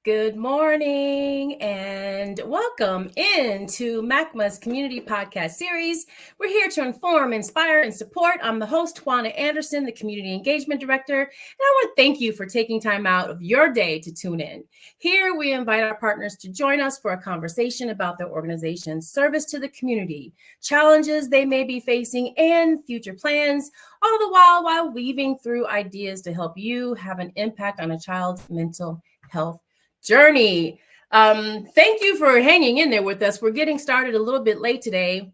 Good morning and welcome into MACMH's Community Podcast Series. We're here to inform, inspire, and support. I'm the host, Juana Anderson, the Community Engagement Director, and I want to thank you for taking time out of your day to tune in. Here, we invite our partners to join us for a conversation about their organization's service to the community, challenges they may be facing, and future plans, all the while weaving through ideas to help you have an impact on a child's mental health journey. Thank you for hanging in there with us. We're getting started a little bit late today.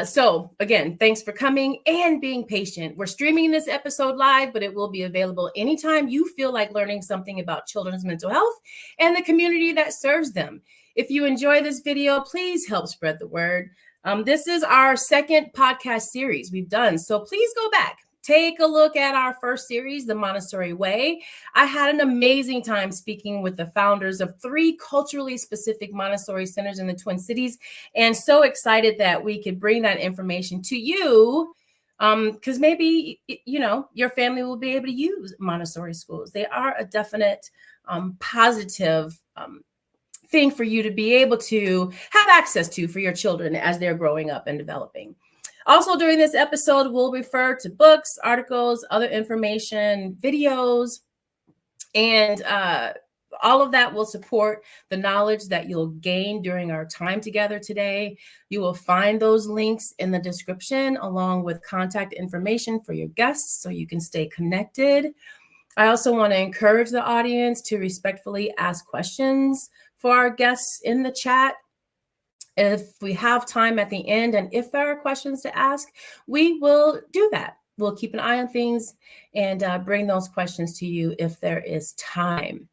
So again, thanks for coming and being patient. We're streaming this episode live, but it will be available anytime you feel like learning something about children's mental health and the community that serves them. If you enjoy this video, please help spread the word. This is our second podcast series we've done, so please go back. Take a look at our first series, The Montessori Way. I had an amazing time speaking with the founders of 3 culturally specific Montessori centers in the Twin Cities, and so excited that we could bring that information to you because maybe, your family will be able to use Montessori schools. They are a definite positive thing for you to be able to have access to for your children as they're growing up and developing. Also, during this episode, we'll refer to books, articles, other information, videos, and all of that will support the knowledge that you'll gain during our time together today. You will find those links in the description along with contact information for your guests so you can stay connected. I also want to encourage the audience to respectfully ask questions for our guests in the chat. If we have time at the end, and if there are questions to ask, we will do that. We'll keep an eye on things and bring those questions to you if there is time.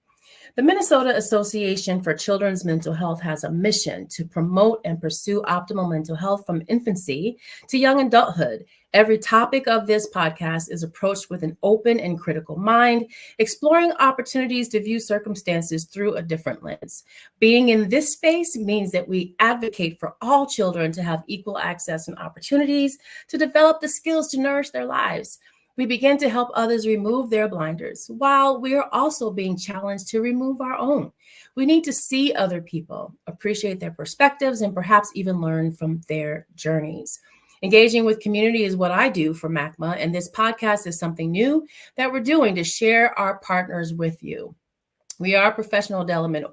The Minnesota Association for Children's Mental Health has a mission to promote and pursue optimal mental health from infancy to young adulthood. Every topic of this podcast is approached with an open and critical mind, exploring opportunities to view circumstances through a different lens. Being in this space means that we advocate for all children to have equal access and opportunities to develop the skills to nourish their lives. We begin to help others remove their blinders, while we are also being challenged to remove our own. We need to see other people, appreciate their perspectives, and perhaps even learn from their journeys. Engaging with community is what I do for MACMH, and this podcast is something new that we're doing to share our partners with you. We are a professional development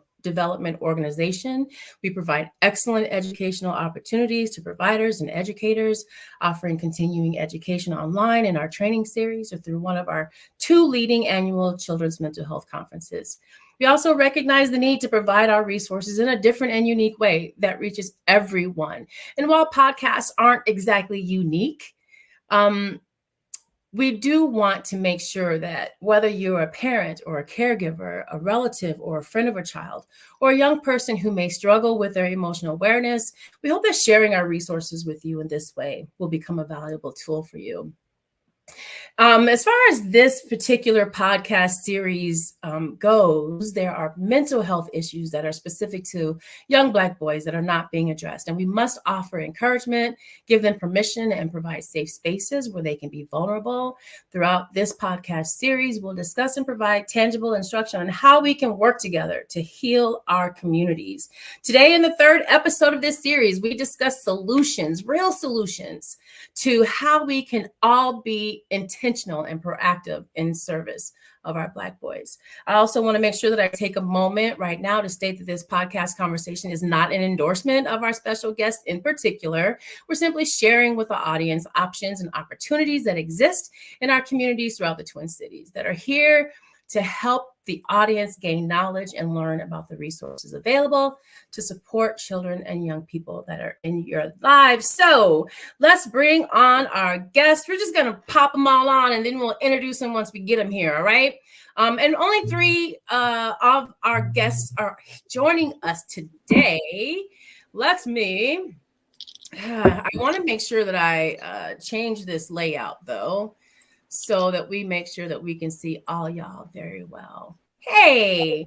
organization. We provide excellent educational opportunities to providers and educators, offering continuing education online in our training series or through one of our 2 leading annual children's mental health conferences. We also recognize the need to provide our resources in a different and unique way that reaches everyone. And while podcasts aren't exactly unique, we do want to make sure that whether you're a parent or a caregiver, a relative or a friend of a child, or a young person who may struggle with their emotional awareness, we hope that sharing our resources with you in this way will become a valuable tool for you. As far as this particular podcast series goes, there are mental health issues that are specific to young Black boys that are not being addressed. And we must offer encouragement, give them permission, and provide safe spaces where they can be vulnerable. Throughout this podcast series, we'll discuss and provide tangible instruction on how we can work together to heal our communities. Today, in the 3rd episode of this series, we discuss solutions, real solutions, to how we can all be intentional and proactive in service of our Black boys. I also want to make sure that I take a moment right now to state that this podcast conversation is not an endorsement of our special guest in particular. We're simply sharing with the audience options and opportunities that exist in our communities throughout the Twin Cities that are here to help the audience gain knowledge and learn about the resources available to support children and young people that are in your lives. So let's bring on our guests. We're just going to pop them all on and then we'll introduce them once we get them here. All right. And only 3 of our guests are joining us today. I want to make sure that I change this layout though, so that we make sure that we can see all y'all very well. Hey,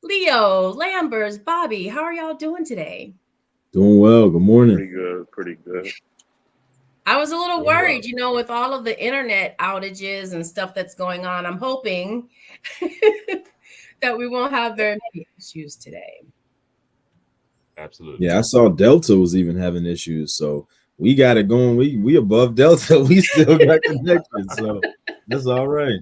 Leo, Lambers, Bobby, how are y'all doing today? Doing well. Good morning. Pretty good. I was a little worried, with all of the internet outages and stuff that's going on. I'm hoping that we won't have very many issues today. Absolutely. Yeah, I saw Delta was even having issues, so we got it going. We above Delta. We still got connection, so that's all right.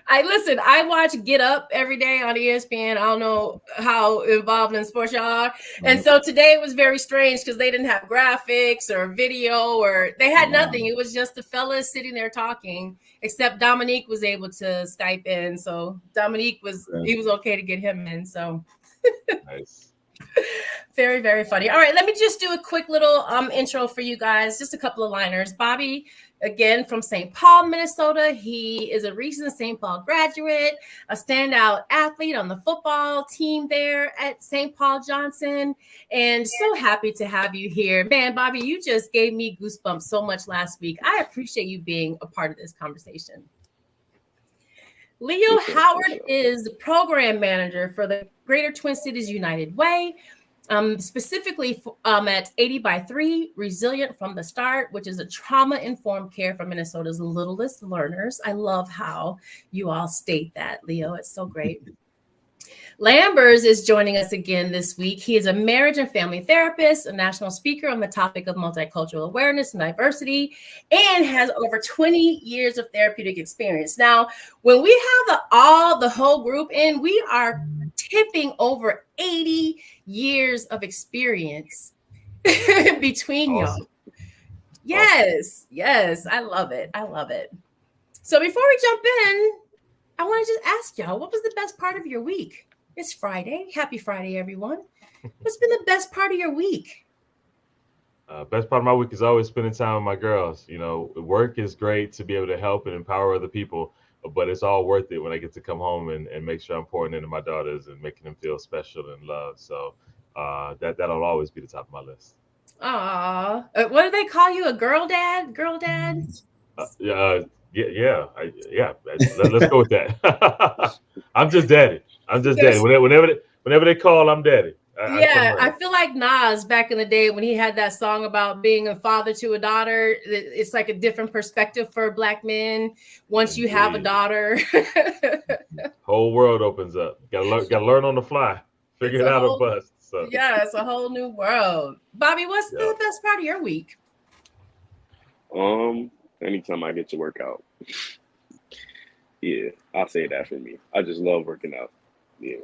I watch Get Up every day on ESPN. I don't know how involved in sports y'all are. And so today it was very strange because they didn't have graphics or video, or they had nothing. It was just the fellas sitting there talking, except Dominique was able to Skype in. So Dominique it was okay to get him in. So nice. Very, very funny. All right, let me just do a quick little intro for you guys. Just a couple of liners. Bobby, again, from St. Paul, Minnesota. He is a recent St. Paul graduate, a standout athlete on the football team there at St. Paul Johnson, and so happy to have you here. Man, Bobby, you just gave me goosebumps so much last week. I appreciate you being a part of this conversation. Leo Howard is the program manager for the Greater Twin Cities United Way. Specifically at 80 by 3, Resilient from the Start, which is a trauma-informed care for Minnesota's littlest learners. I love how you all state that, Leo. It's so great. Lambers is joining us again this week. He is a marriage and family therapist, a national speaker on the topic of multicultural awareness and diversity, and has over 20 years of therapeutic experience. Now, when we have the whole group in, we are tipping over 80 years of experience between y'all. Yes, I love it. So before we jump in, I want to just ask y'all, what was the best part of your week? It's Friday. Happy Friday, everyone. What's been the best part of your week? Best part of my week is always spending time with my girls. You know, work is great to be able to help and empower other people, but it's all worth it when I get to come home and make sure I'm pouring into my daughters and making them feel special and loved. So that'll always be the top of my list. Aw. What do they call you? A girl dad? Yeah. Let's go with that. I'm just daddy. Whenever they call, I'm daddy. I feel like Nas back in the day when he had that song about being a father to a daughter. It's like a different perspective for Black men once you have a daughter. Whole world opens up. Gotta learn on the fly. Figure it out or bust. So. Yeah, it's a whole new world. Bobby, what's the best part of your week? Anytime I get to work out. Yeah, I'll say that for me. I just love working out. Yeah.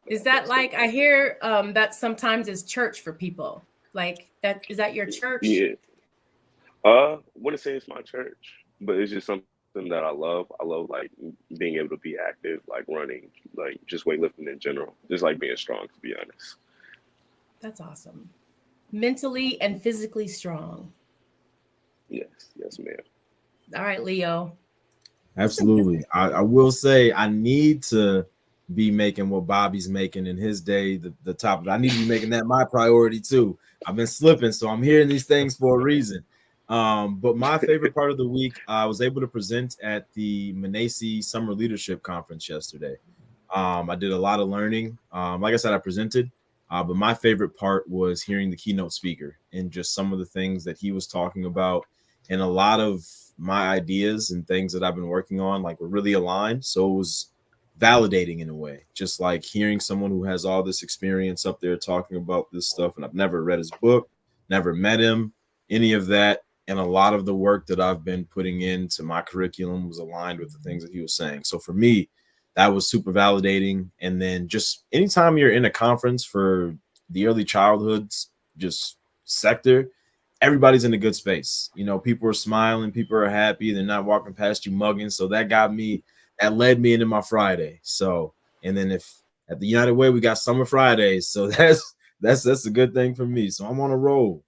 Is that like, I hear that sometimes is church for people. Like that, is that your church? Yeah. Wouldn't say it's my church, but it's just something that I love. I love like being able to be active, like running, like just weightlifting in general. Just like being strong, to be honest. That's awesome. Mentally and physically strong. Yes, ma'am. All right, Leo. Absolutely. I will say I need to be making what Bobby's making in his day, the top. I need to be making that my priority too. I've been slipping, so I'm hearing these things for a reason. But my favorite part of the week, I was able to present at the MACMH Summer Leadership Conference yesterday. I did a lot of learning. Like I said, I presented, but my favorite part was hearing the keynote speaker and just some of the things that he was talking about, and a lot of my ideas and things that I've been working on like were really aligned. So it was validating in a way, just like hearing someone who has all this experience up there talking about this stuff. And I've never read his book, never met him, any of that. And a lot of the work that I've been putting into my curriculum was aligned with the things that he was saying. So for me, that was super validating. And then just anytime you're in a conference for the early childhoods, just sector, everybody's in a good space. You know, people are smiling, people are happy. They're not walking past you mugging. So that led me into my Friday. So, and then if at the United Way, we got Summer Fridays. So that's a good thing for me. So I'm on a roll.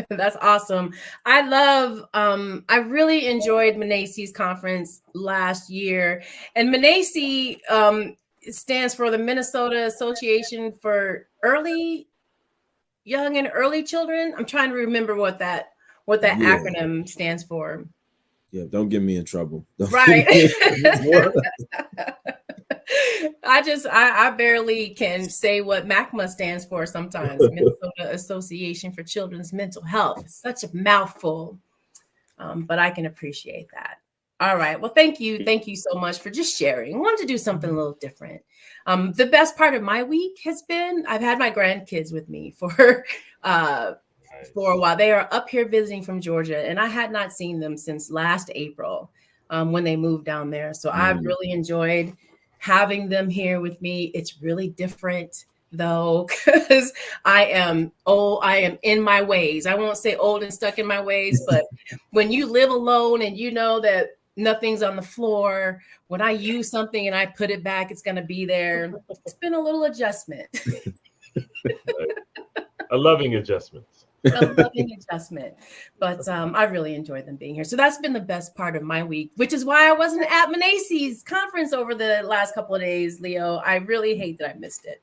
That's awesome. I really enjoyed MACMH's conference last year. And MACMH stands for the Minnesota Association for Young and Early Children. I'm trying to remember what that acronym stands for. Yeah, don't get me in trouble. Right. I barely can say what MACMH stands for sometimes. Minnesota Association for Children's Mental Health. It's such a mouthful, but I can appreciate that. All right. Well, thank you. Thank you so much for just sharing. I wanted to do something a little different. The best part of my week has been I've had my grandkids with me for a while. They are up here visiting from Georgia, and I had not seen them since last April when they moved down there. So I've really enjoyed having them here with me. It's really different though, because I am old. I am in my ways. I won't say old and stuck in my ways, but when you live alone and you know that nothing's on the floor, when I use something and I put it back, it's going to be there. It's been a little adjustment. A loving adjustment. A loving adjustment. But I really enjoyed them being here. So that's been the best part of my week, which is why I wasn't at MACMH's conference over the last couple of days, Leo. I really hate that I missed it.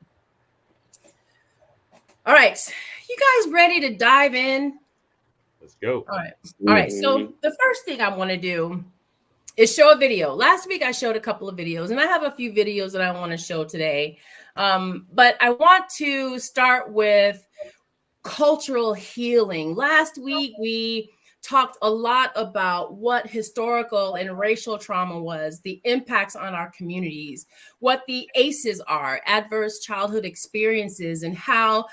All right. You guys ready to dive in? Let's go. All right. So the first thing I want to do is show a video. Last week I showed a couple of videos, and I have a few videos that I want to show today. But I want to start with cultural healing. Last week we talked a lot about what historical and racial trauma was, the impacts on our communities, what the ACEs are, adverse childhood experiences, and how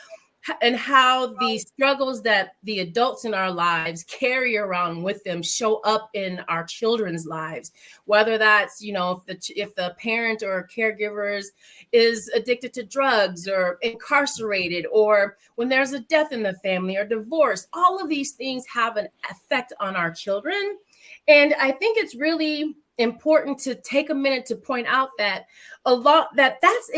the struggles that the adults in our lives carry around with them show up in our children's lives, whether that's, if the parent or caregivers is addicted to drugs or incarcerated, or when there's a death in the family or divorce. All of these things have an effect on our children. And I think it's really important to take a minute to point out that that's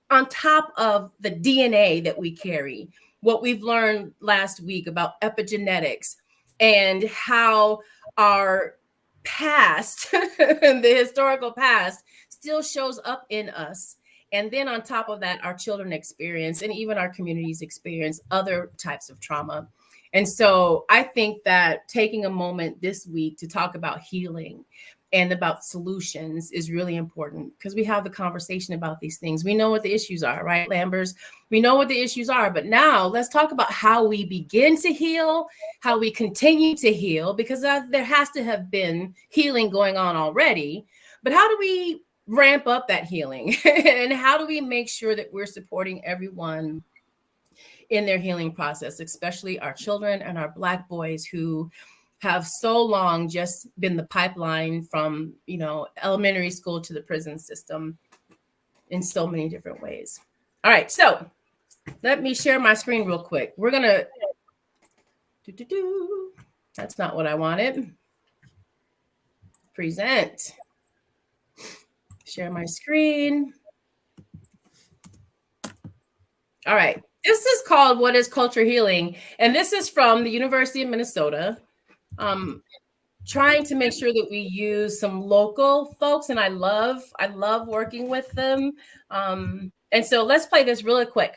on top of the DNA that we carry, what we've learned last week about epigenetics and how our past, the historical past, still shows up in us. And then on top of that, our children experience, and even our communities experience, other types of trauma. And so I think that taking a moment this week to talk about healing and about solutions is really important, because we have the conversation about these things. We know what the issues are, right, Lambers? We know what the issues are, but now let's talk about how we begin to heal, how we continue to heal, because there has to have been healing going on already. But how do we ramp up that healing? And how do we make sure that we're supporting everyone in their healing process, especially our children and our Black boys who have so long just been the pipeline from, elementary school to the prison system in so many different ways. All right, so let me share my screen real quick. We're gonna that's not what I wanted. Present. Share my screen. All right, this is called What is Culture Healing? And this is from the University of Minnesota. Trying to make sure that we use some local folks, and I love working with them. And so let's play this really quick.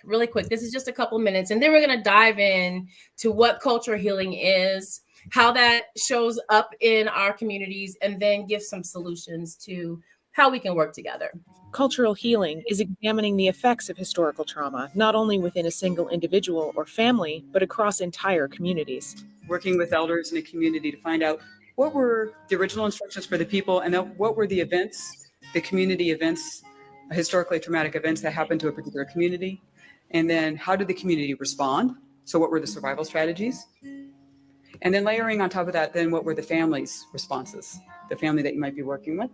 This is just a couple minutes, and then we're going to dive in to what cultural healing is, how that shows up in our communities, and then give some solutions to how we can work together. Cultural healing is examining the effects of historical trauma, not only within a single individual or family, but across entire communities. Working with elders in a community to find out what were the original instructions for the people, and then what were the events, the community events, historically traumatic events that happened to a particular community, and then how did the community respond? So what were the survival strategies? And then layering on top of that, then what were the family's responses, the family that you might be working with?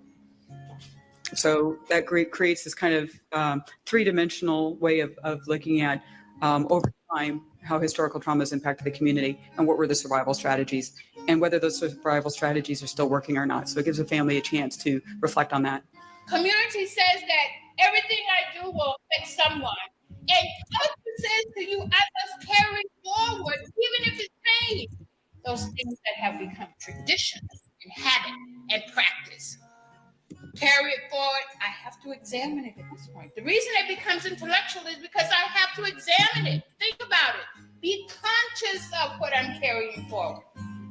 So that creates this kind of three-dimensional way of looking at over time how historical trauma has impacted the community and what were the survival strategies and whether those survival strategies are still working or not. So it gives a family a chance to reflect on that. Community says that everything I do will affect someone. And culture says to you, I must carry forward, even if it's pain, those things that have become traditions and habit and practice. Carry it forward. I have to examine it at this point. The reason it becomes intellectual is because I have to examine it. Think about it. Be conscious of what I'm carrying forward.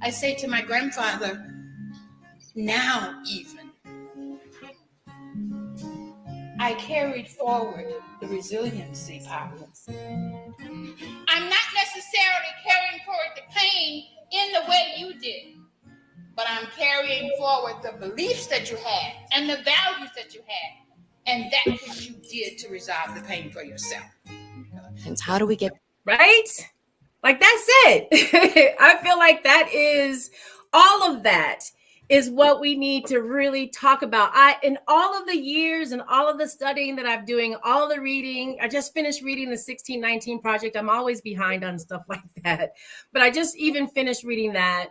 I say to my grandfather, now even, I carried forward the resiliency power. I'm not necessarily carrying forward the pain in the way you did, but I'm carrying forward the beliefs that you had and the values that you had, and that which you did to resolve the pain for yourself. And how do we get right? Like that's it. I feel like that is all of that is what we need to really talk about. In all of the years and all of the studying that I'm doing, all the reading, I just finished reading the 1619 Project. I'm always behind on stuff like that, but I just even finished reading that.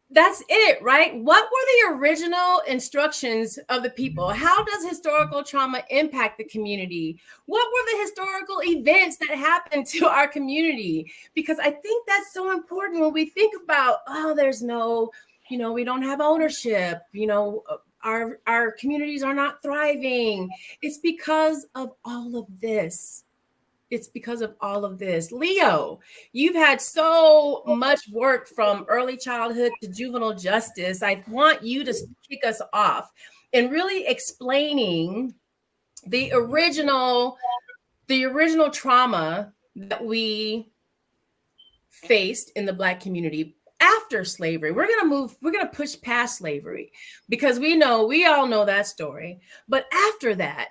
That's it, right? What were the original instructions of the people? How does historical trauma impact the community? What were the historical events that happened to our community? Because I think that's so important when we think about, oh, there's no, we don't have ownership, our communities are not thriving. It's because of all of this. It's because of all of this. Leo, you've had so much work from early childhood to juvenile justice. I want you to kick us off and really explaining the original trauma that we faced in the Black community after slavery. We're going to push past slavery because we all know that story. But after that,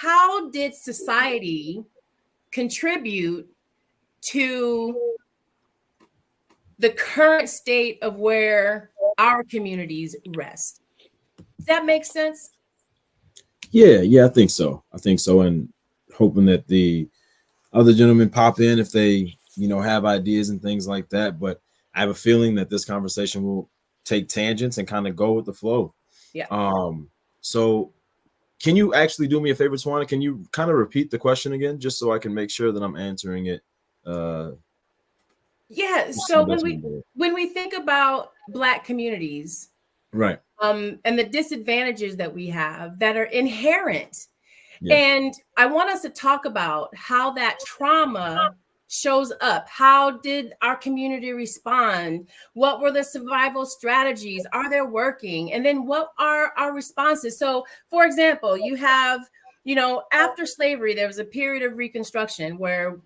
how did society contribute to the current state of where our communities rest? Does that make sense? Yeah, I think so. And hoping that the other gentlemen pop in if they, have ideas and things like that. But I have a feeling that this conversation will take tangents and kind of go with the flow. Yeah. So can you actually do me a favor, Tawana? Can you kind of repeat the question again, just so I can make sure that I'm answering it? Yeah. So when we think about Black communities, right, and the disadvantages that we have that are inherent, and I want us to talk about how that trauma shows up. How did our community respond? What were the survival strategies? Are they working? And then what are our responses? So, for example, you have, after slavery, there was a period of Reconstruction where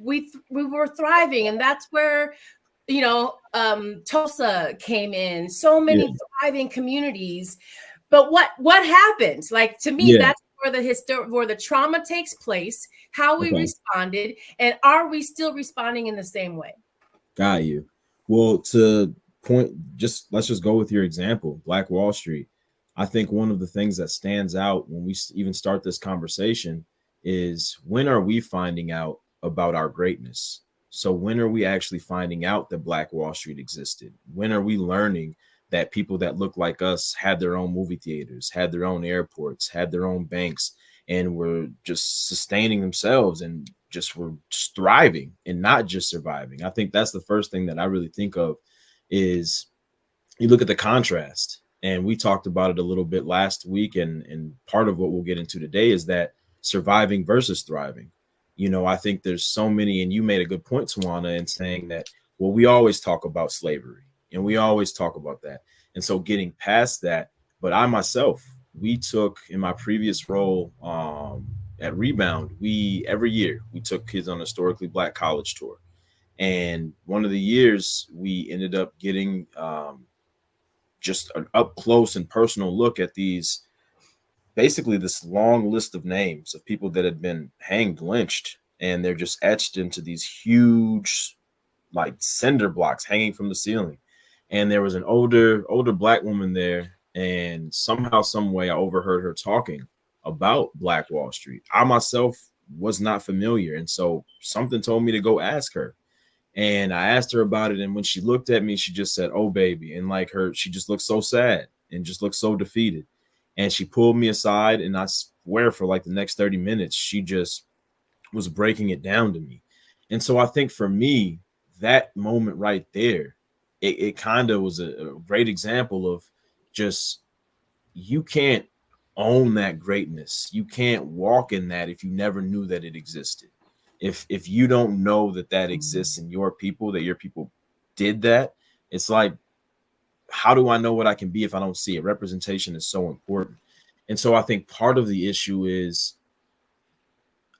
we were thriving, and that's where Tulsa came in. So many thriving communities. But what happened? Like, to me, that's where the trauma takes place, how we responded, and are we still responding in the same way? Got you. Well, let's just go with your example, Black Wall Street. I think one of the things that stands out when we even start this conversation is, when are we finding out about our greatness? So when are we actually finding out that Black Wall Street existed? When are we learning that people that look like us had their own movie theaters, had their own airports, had their own banks, and were just sustaining themselves and were just thriving and not just surviving? I think that's the first thing that I really think of is you look at the contrast. And we talked about it a little bit last week. And part of what we'll get into today is that surviving versus thriving. I think there's so many, and you made a good point, Tawana, in saying that, well, we always talk about slavery and we always talk about that. And so getting past that, but I myself, we took, in my previous role at Rebound, every year we took kids on a historically Black college tour. And one of the years we ended up getting just an up close and personal look at basically this long list of names of people that had been hanged, lynched, and they're just etched into these huge, like, cinder blocks hanging from the ceiling. And there was an older Black woman there, and somehow, some way, I overheard her talking about Black Wall Street. I myself was not familiar, and so something told me to go ask her. And I asked her about it, and when she looked at me, she just said, "Oh, baby," and she just looked so sad and just looked so defeated. And she pulled me aside, and I swear for like the next 30 minutes, she just was breaking it down to me. And so I think for me, that moment right there, it kind of was a great example of just, you can't own that greatness. You can't walk in that if you never knew that it existed. If you don't know that exists in your people, that your people did that, it's like, how do I know what I can be if I don't see it? Representation is so important. And so I think part of the issue is,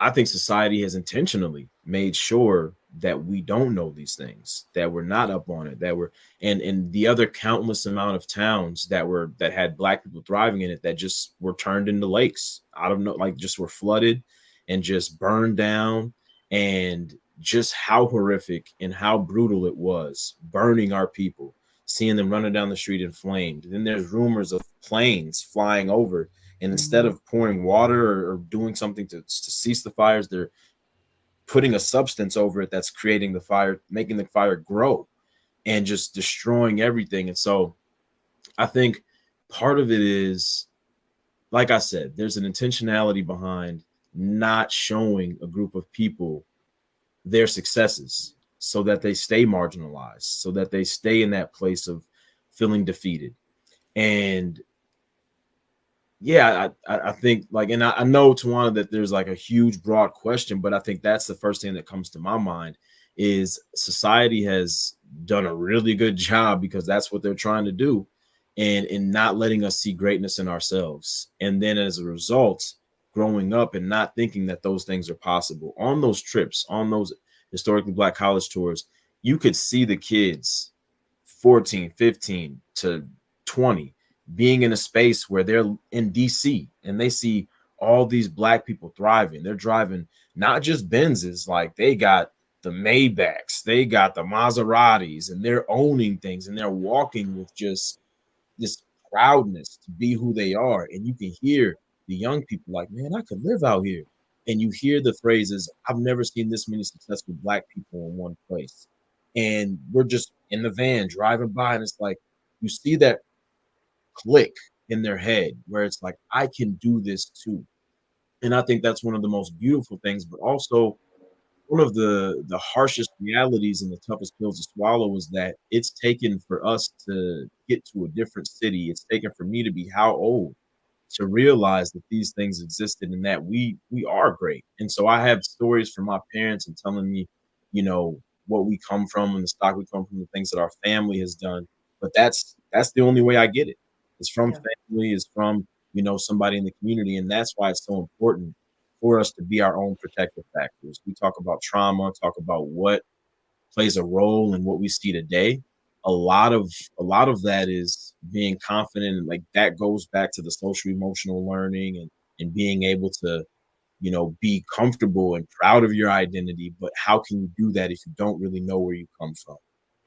I think society has intentionally made sure that we don't know these things, that we're not up on it, that we're and the other countless amount of towns that had Black people thriving in it that just were turned into lakes out of no, like just were flooded and just burned down, and just how horrific and how brutal it was burning our people, seeing them running down the street in flames. Then there's rumors of planes flying over, and instead of pouring water or doing something to cease the fires, they're putting a substance over it that's creating the fire, making the fire grow and just destroying everything. And so I think part of it is, like I said, there's an intentionality behind not showing a group of people their successes so that they stay marginalized, so that they stay in that place of feeling defeated. And yeah, I think like, and I know, Tawana, that there's like a huge broad question, but I think that's the first thing that comes to my mind is society has done a really good job, because that's what they're trying to do, and in not letting us see greatness in ourselves. And then as a result, growing up and not thinking that those things are possible. On those trips, on those historically Black college tours, you could see the kids 14, 15 to 20 being in a space where they're in DC and they see all these Black people thriving. They're driving not just Benzes, like they got the Maybachs, they got the Maseratis, and they're owning things, and they're walking with just this proudness to be who they are. And you can hear the young people like, man, I could live out here. And you hear the phrases, I've never seen this many successful Black people in one place. And we're just in the van driving by, and it's like, you see that click in their head where it's like, I can do this too. And I think that's one of the most beautiful things, but also one of the harshest realities and the toughest pills to swallow is that it's taken for us to get to a different city. It's taken for me to be how old to realize that these things existed and that we are great. And so I have stories from my parents and telling me, you know, what we come from and the stock we come from, the things that our family has done. But that's the only way I get it. It's from family, it's from, you know, somebody in the community. And that's why it's so important for us to be our own protective factors. We talk about trauma, talk about what plays a role in what we see today. A lot of that is being confident, and like that goes back to the social emotional learning and being able to, you know, be comfortable and proud of your identity. But how can you do that if you don't really know where you come from?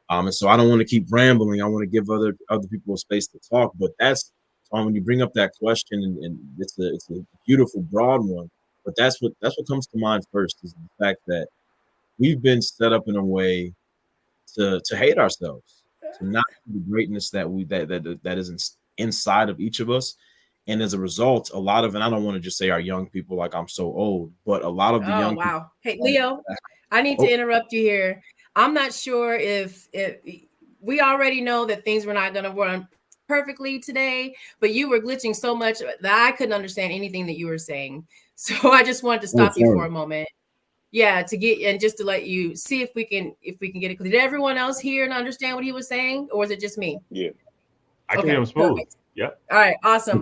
And so I don't want to keep rambling. I want to give other people a space to talk. But that's when you bring up that question, and it's a beautiful broad one. But that's what comes to mind first, is the fact that we've been set up in a way to hate ourselves, to not see the greatness that is inside of each of us. And as a result, a lot of, and I don't want to just say our young people like I'm so old, but a lot of the young wow. people. Hey, Leo, I need to interrupt you here. I'm not sure if we already know that things were not going to run perfectly today, but you were glitching so much that I couldn't understand anything that you were saying. So I just wanted to stop you for a moment. Yeah, to get, and just to let you see if we can get it. Did everyone else hear and understand what he was saying, or was it just me? Yeah, I can hear him smooth. Perfect. Yep. All right, awesome.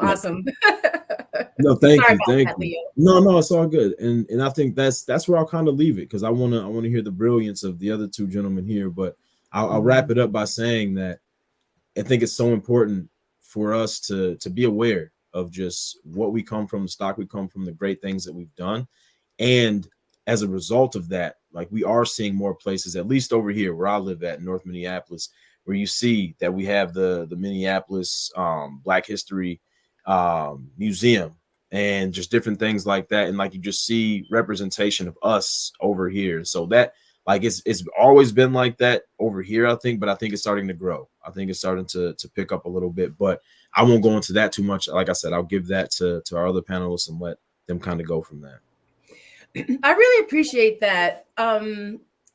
No, thank Sorry you, about thank that, you. Leo. No, it's all good, and I think that's where I'll kind of leave it, because I want to hear the brilliance of the other two gentlemen here. But I'll wrap it up by saying that I think it's so important for us to be aware of just what we come from, the stock we come from, the great things that we've done. And as a result of that, like, we are seeing more places, at least over here where I live at, North Minneapolis, where you see that we have the Minneapolis Black History Museum and just different things like that. And like, you just see representation of us over here. So that, like, it's always been like that over here, I think, but I think it's starting to grow. I think it's starting to pick up a little bit, but I won't go into that too much. Like I said, I'll give that to our other panelists and let them kind of go from there. I really appreciate that.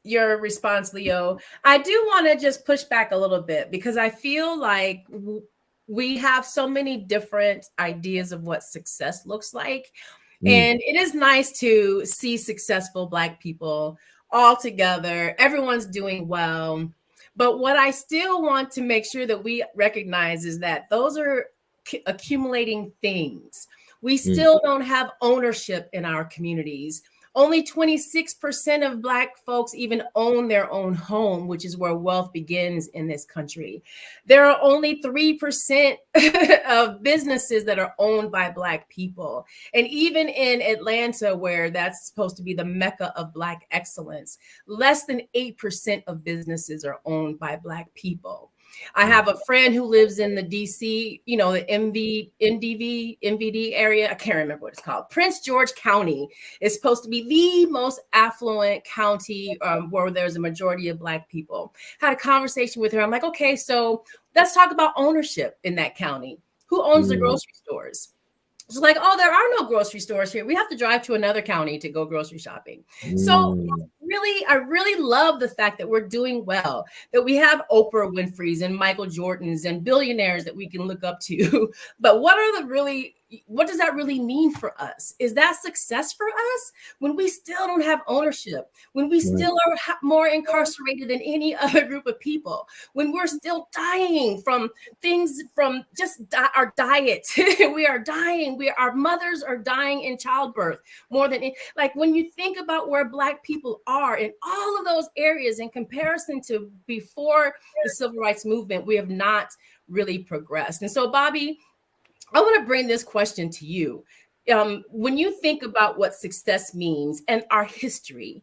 Your response, Leo. I do want to just push back a little bit, because I feel like we have so many different ideas of what success looks like. And it is nice to see successful Black people all together. Everyone's doing well. But what I still want to make sure that we recognize is that those are accumulating things. We still don't have ownership in our communities Only 26% of Black folks even own their own home, which is where wealth begins in this country. There are only 3% of businesses that are owned by Black people. And even in Atlanta, where that's supposed to be the mecca of Black excellence, less than 8% of businesses are owned by Black people. I have a friend who lives in the DC, the MVD area. I can't remember what it's called. Prince George County is supposed to be the most affluent county where there's a majority of Black people. Had a conversation with her. I'm like, okay, so let's talk about ownership in that county. Who owns the grocery stores? It's like, oh, there are no grocery stores here. We have to drive to another county to go grocery shopping. So I really love the fact that we're doing well, that we have Oprah Winfrey's and Michael Jordan's and billionaires that we can look up to. But what does that really mean for us? Is that success for us when we still don't have ownership, when we still are more incarcerated than any other group of people, when we're still dying from things, from just our diet? We are dying. Our mothers are dying in childbirth more than like when you think about where Black people are in all of those areas in comparison to before the civil rights movement, we have not really progressed. And so, Bobby, I want to bring this question to you. When you think about what success means and our history,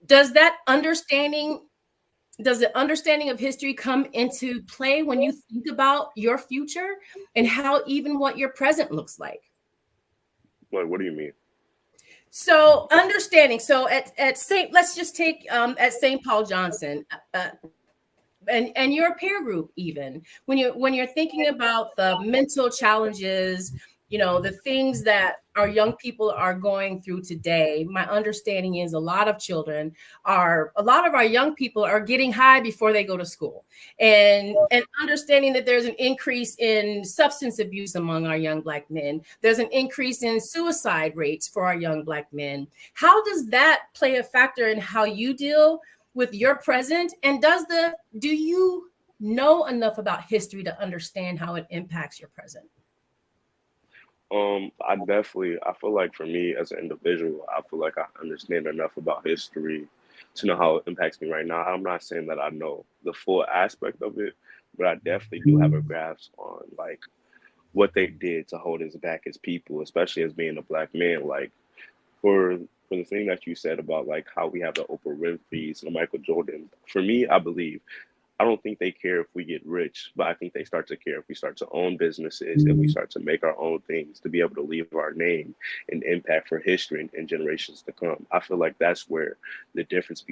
does the understanding of history come into play when you think about your future and how even what your present looks like? What do you mean? So understanding. So at St. Let's just take at St. Paul Johnson. And your peer group, even when you're thinking about the mental challenges, the things that our young people are going through today, my understanding is a lot of our young people are getting high before they go to school, and understanding that there's an increase in substance abuse among our young Black men. There's an increase in suicide rates for our young Black men. How does that play a factor in how you deal with your present? And do you know enough about history to understand how it impacts your present? I feel like for me as an individual, I feel like I understand enough about history to know how it impacts me right now. I'm not saying that I know the full aspect of it, but I definitely do have a grasp on like what they did to hold us back as people, especially as being a Black man. Like for the thing that you said about like how we have the Oprah Winfrey's and the Michael Jordan, for me, I don't think they care if we get rich, but I think they start to care if we start to own businesses and we start to make our own things to be able to leave our name and impact for history and generations to come. I feel like that's where the difference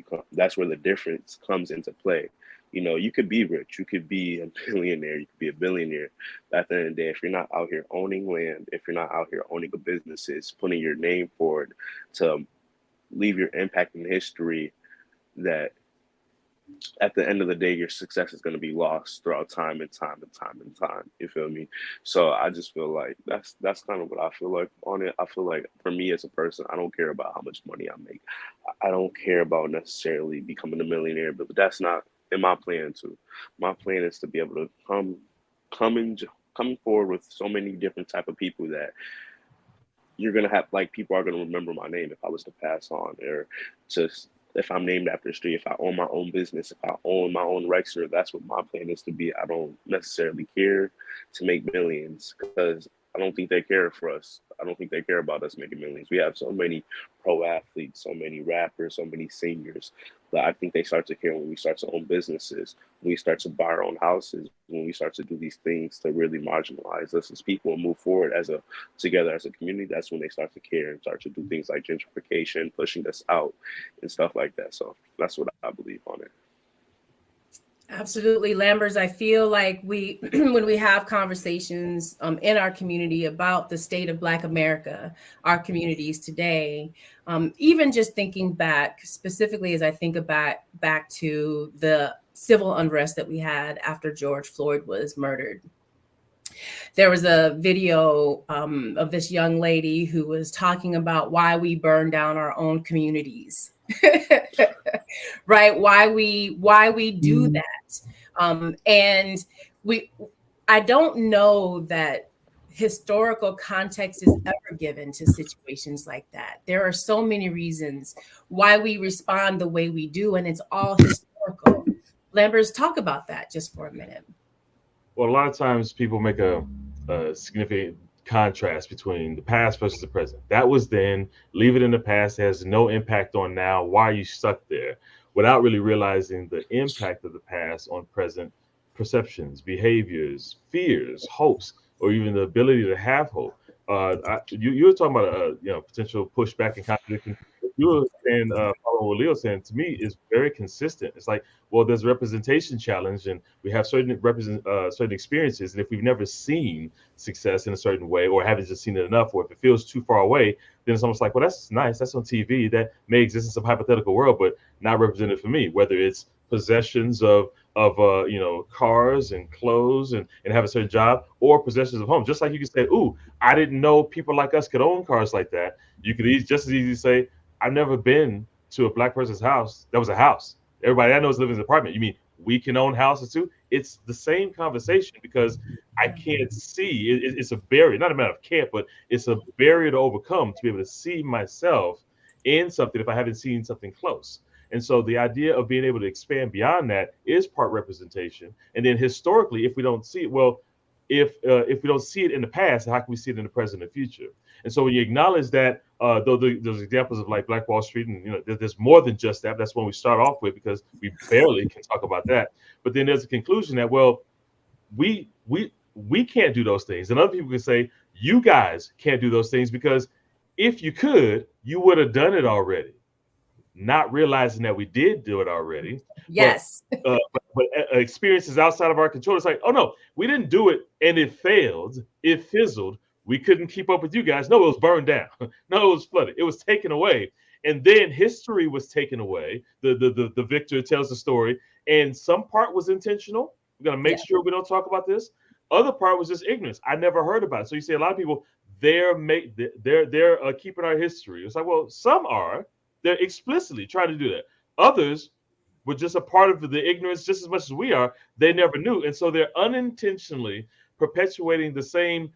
comes into play. You could be rich, you could be a millionaire, you could be a billionaire. But at the end of the day, if you're not out here owning land, if you're not out here owning a businesses, putting your name forward to leave your impact in history, that at the end of the day, your success is going to be lost throughout time and time and time and time. You feel me? So I just feel like that's kind of what I feel like on it. I feel like for me as a person, I don't care about how much money I make. I don't care about necessarily becoming a millionaire, but that's not in my plan too. My plan is to be able to come forward with so many different type of people that you're gonna have, like, people are gonna remember my name if I was to pass on, or just if I'm named after a street, if I own my own business, if I own my own Rexer. That's what my plan is to be. I don't necessarily care to make millions because I don't think they care for us. I don't think they care about us making millions. We have so many pro athletes, so many rappers, so many singers. But I think they start to care when we start to own businesses, when we start to buy our own houses, when we start to do these things to really marginalize us as people and move forward together as a community. That's when they start to care and start to do things like gentrification, pushing us out and stuff like that. So that's what I believe on it. Absolutely, Lambers. I feel like when we have conversations in our community about the state of Black America, our communities today, even just thinking back, specifically as I think back to the civil unrest that we had after George Floyd was murdered. There was a video of this young lady who was talking about why we burn down our own communities. Right? Why we do that. And I don't know that historical context is ever given to situations like that. There are so many reasons why we respond the way we do, and it's all historical. Lambers, talk about that just for a minute. Well, a lot of times people make a significant contrast between the past versus the present. That was then, leave it in the past, it has no impact on now. Why are you stuck there? Without really realizing the impact of the past on present perceptions, behaviors, fears, hopes, or even the ability to have hope. You were talking about potential pushback and contradiction. What you were saying, following what Leo was saying, to me is very consistent. It's like, well, there's a representation challenge, and we have certain experiences, and if we've never seen success in a certain way, or haven't just seen it enough, or if it feels too far away, then it's almost like, well, that's nice, that's on TV, that may exist in some hypothetical world, but not represented for me. Whether it's possessions of cars and clothes and have a certain job, or possessions of home. Just like you could say, ooh, I didn't know people like us could own cars like that. You could just as easily say, I've never been to a Black person's house that was a house. Everybody I know is living in an apartment. You mean we can own houses too? It's the same conversation, because I can't see. It's a barrier, not a matter of can't, but it's a barrier to overcome to be able to see myself in something if I haven't seen something close. And so the idea of being able to expand beyond that is part representation. And then historically, if we don't see it, well, if we don't see it in the past, how can we see it in the present and future? And so when you acknowledge that, those examples of like Black Wall Street, and there's more than just that. That's when we start off with, because we barely can talk about that. But then there's a conclusion that, well, we can't do those things, and other people can say, you guys can't do those things, because if you could, you would have done it already. Not realizing that we did do it already. Yes. But experiences outside of our control. It's like, oh no, we didn't do it and it failed. It fizzled. We couldn't keep up with you guys. No, it was burned down. No, it was flooded. It was taken away. And then history was taken away. The victor tells the story. And some part was intentional. We're going to make sure we don't talk about this. Other part was just ignorance. I never heard about it. So you see a lot of people, they're keeping our history. It's like, well, some are. They're explicitly trying to do that. Others were just a part of the ignorance just as much as we are. They never knew. And so they're unintentionally perpetuating the same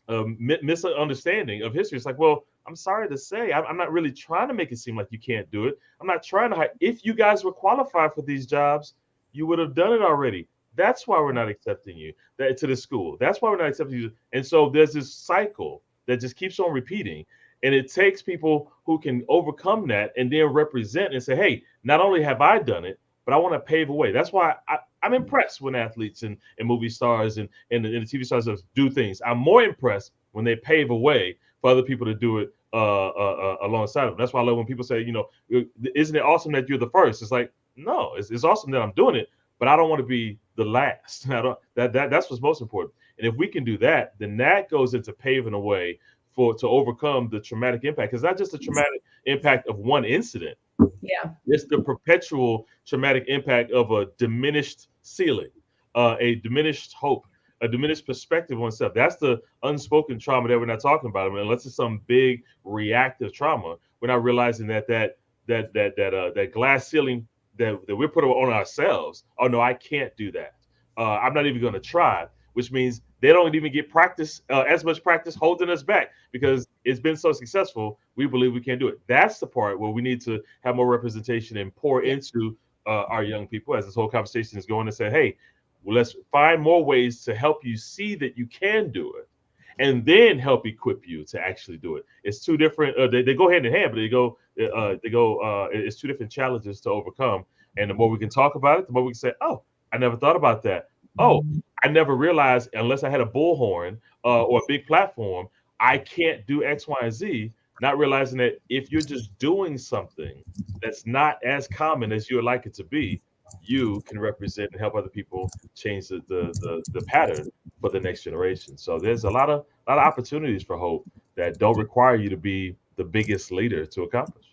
misunderstanding of history. It's like, well, I'm sorry to say, I'm not really trying to make it seem like you can't do it. I'm not trying to hide. If you guys were qualified for these jobs, you would have done it already. That's why we're not accepting you to the school. That's why we're not accepting you. And so there's this cycle that just keeps on repeating. And it takes people who can overcome that and then represent and say, hey, not only have I done it, but I want to pave a way. That's why I'm impressed when athletes and movie stars and the TV stars do things. I'm more impressed when they pave a way for other people to do it alongside of them. That's why I love when people say, isn't it awesome that you're the first? It's like, no, it's awesome that I'm doing it, but I don't want to be the last. That's what's most important. And if we can do that, then that goes into paving a way to overcome the traumatic impact. It's not just the traumatic impact of one incident. Yeah. It's the perpetual traumatic impact of a diminished ceiling, a diminished hope, a diminished perspective on oneself. That's the unspoken trauma that we're not talking about. I mean, unless it's some big reactive trauma, we're not realizing that glass ceiling that we're putting on ourselves. Oh no, I can't do that. I'm not even going to try. Which means they don't even get as much practice holding us back, because it's been so successful. We believe we can't do it. That's the part where we need to have more representation and pour into our young people as this whole conversation is going, to say, hey, well, let's find more ways to help you see that you can do it, and then help equip you to actually do it. It's two different. They go hand in hand, but it's two different challenges to overcome. And the more we can talk about it, the more we can say, oh, I never thought about that. Oh, I never realized, unless I had a bullhorn or a big platform, I can't do X, Y, and Z. Not realizing that if you're just doing something that's not as common as you would like it to be, you can represent and help other people change the pattern for the next generation. So there's a lot of opportunities for hope that don't require you to be the biggest leader to accomplish.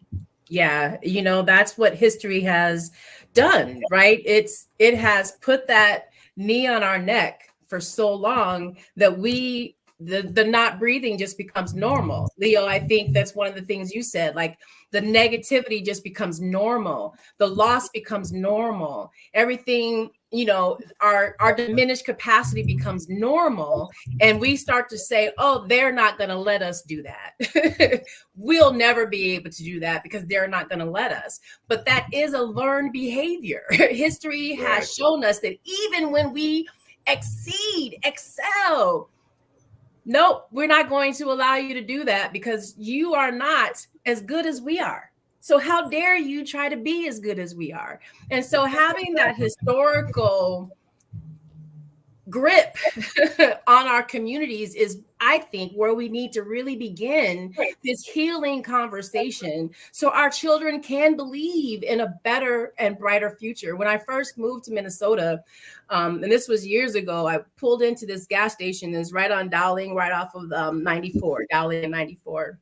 Yeah, that's what history has done, right? It has put that knee on our neck for so long that the not breathing just becomes normal. Leo, I think that's one of the things you said, like the negativity just becomes normal. The loss becomes normal. Everything you know, our diminished capacity becomes normal, and we start to say, oh, they're not going to let us do that. We'll never be able to do that because they're not going to let us. But that is a learned behavior. History has shown us that even when we excel, nope, we're not going to allow you to do that because you are not as good as we are. So how dare you try to be as good as we are? And so having that historical grip on our communities is, I think, where we need to really begin this healing conversation so our children can believe in a better and brighter future. When I first moved to Minnesota, and this was years ago, I pulled into this gas station that's right on Dowling, right off of 94, Dowling and 94.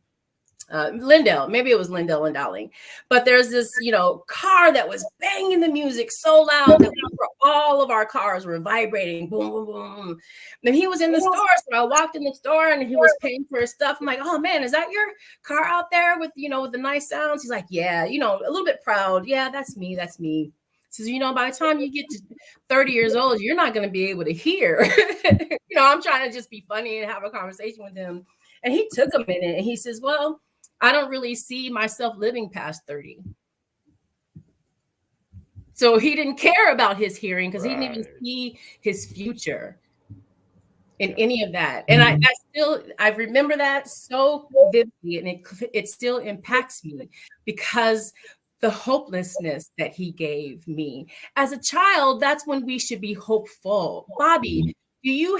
Lindell, maybe it was Lindell and Dowling, but there's this, you know, car that was banging the music so loud that all of our cars were vibrating, boom, boom, boom. And he was in the store, so I walked in the store and he was paying for his stuff. I'm like, oh man, is that your car out there with, you know, with the nice sounds? He's like, yeah, you know, a little bit proud. Yeah, that's me. That's me. Says, you know, by the time you get to 30 years old, you're not going to be able to hear. You know, I'm trying to just be funny and have a conversation with him. And he took a minute and he says, well, I don't really see myself living past 30. So he didn't care about his hearing because he didn't even see his future in any of that. And I remember that so vividly, and it still impacts me because the hopelessness that he gave me. As a child, that's when we should be hopeful. Bobby, do you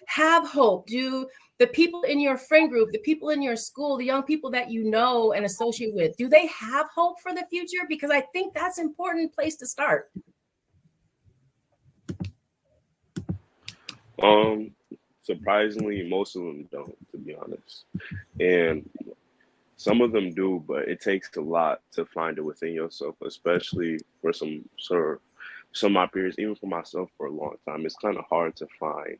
have hope? Do the people in your friend group, the people in your school, the young people that you know and associate with, do they have hope for the future? Because I think that's an important place to start. Surprisingly, most of them don't, to be honest. And some of them do, but it takes a lot to find it within yourself, especially for some of my peers, even for myself for a long time. It's kind of hard to find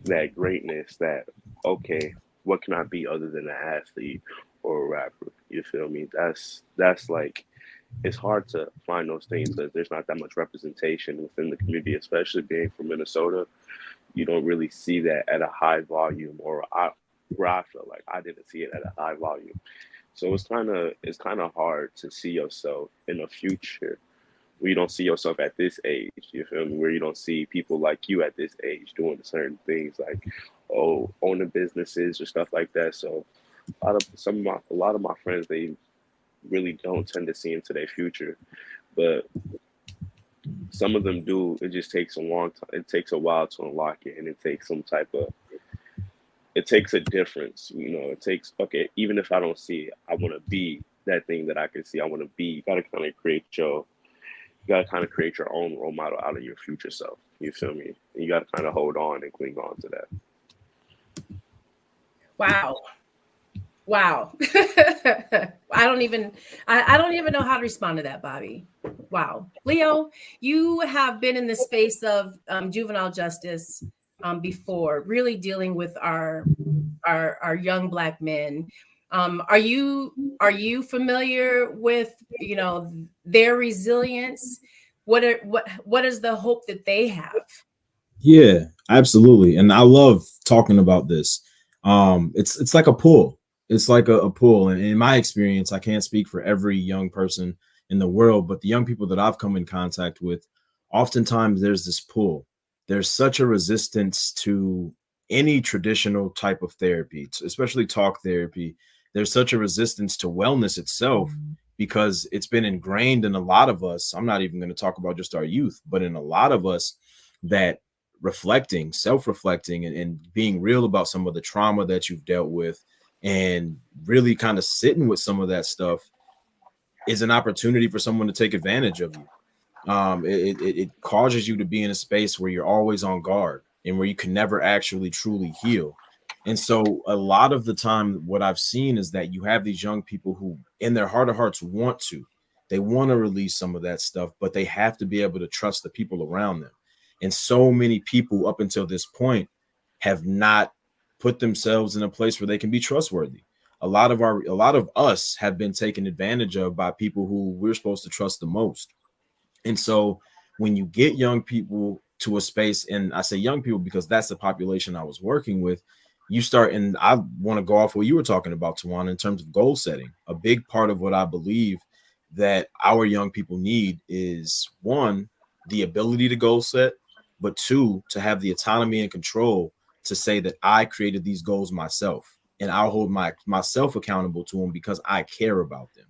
that greatness that, okay, what can I be other than an athlete or a rapper? You feel me? That's like, it's hard to find those things because there's not that much representation within the community, especially being from Minnesota. You don't really see that at a high volume, or where I feel like I didn't see it at a high volume. So it's kind of hard to see yourself in a future where you don't see yourself at this age, you feel me? Where you don't see people like you at this age doing certain things like, owning businesses or stuff like that. So a lot of my friends, they really don't tend to see into their future, but some of them do. It just takes a long time. It takes a while to unlock it, and it takes it takes a difference. You know, it takes, okay, even if I don't see it, I want to be that thing that I can see. I want to be. You got to kind of create your own role model out of your future self. You feel me? And you got to kind of hold on and cling on to that. Wow. I don't even know how to respond to that, Bobby. Wow. Leo, you have been in the space of juvenile justice before, really dealing with our young Black men. Are you familiar with, you know, their resilience? What is the hope that they have? Yeah, absolutely. And I love talking about this. It's like a pull. It's like a pull. And in my experience, I can't speak for every young person in the world, but the young people that I've come in contact with, oftentimes there's this pull. There's such a resistance to any traditional type of therapy, especially talk therapy. There's such a resistance to wellness itself because it's been ingrained in a lot of us. I'm not even going to talk about just our youth, but in a lot of us, that reflecting, self-reflecting, and being real about some of the trauma that you've dealt with and really kind of sitting with some of that stuff is an opportunity for someone to take advantage of you. It causes you to be in a space where you're always on guard and where you can never actually truly heal. And so a lot of the time, what I've seen is that you have these young people who in their heart of hearts they want to release some of that stuff, but they have to be able to trust the people around them. And so many people up until this point have not put themselves in a place where they can be trustworthy. A lot of us have been taken advantage of by people who we're supposed to trust the most. And so when you get young people to a space, and I say young people because that's the population I was working with, you start, and I want to go off what you were talking about, Tawana, in terms of goal setting. A big part of what I believe that our young people need is, one, the ability to goal set, but two, to have the autonomy and control to say that I created these goals myself, and I'll hold myself accountable to them because I care about them.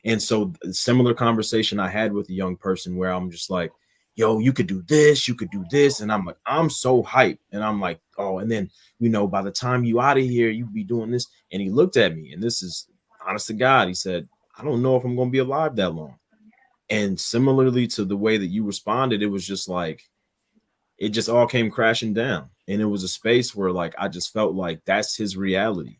And so, similar conversation I had with a young person where I'm just like, yo, you could do this, you could do this. And I'm like, I'm so hyped. And I'm like, oh, and then, by the time you out of here, you be doing this. And he looked at me, and this is honest to God. He said, I don't know if I'm going to be alive that long. And similarly to the way that you responded, it was just like, it just all came crashing down. And it was a space where like I just felt like that's his reality.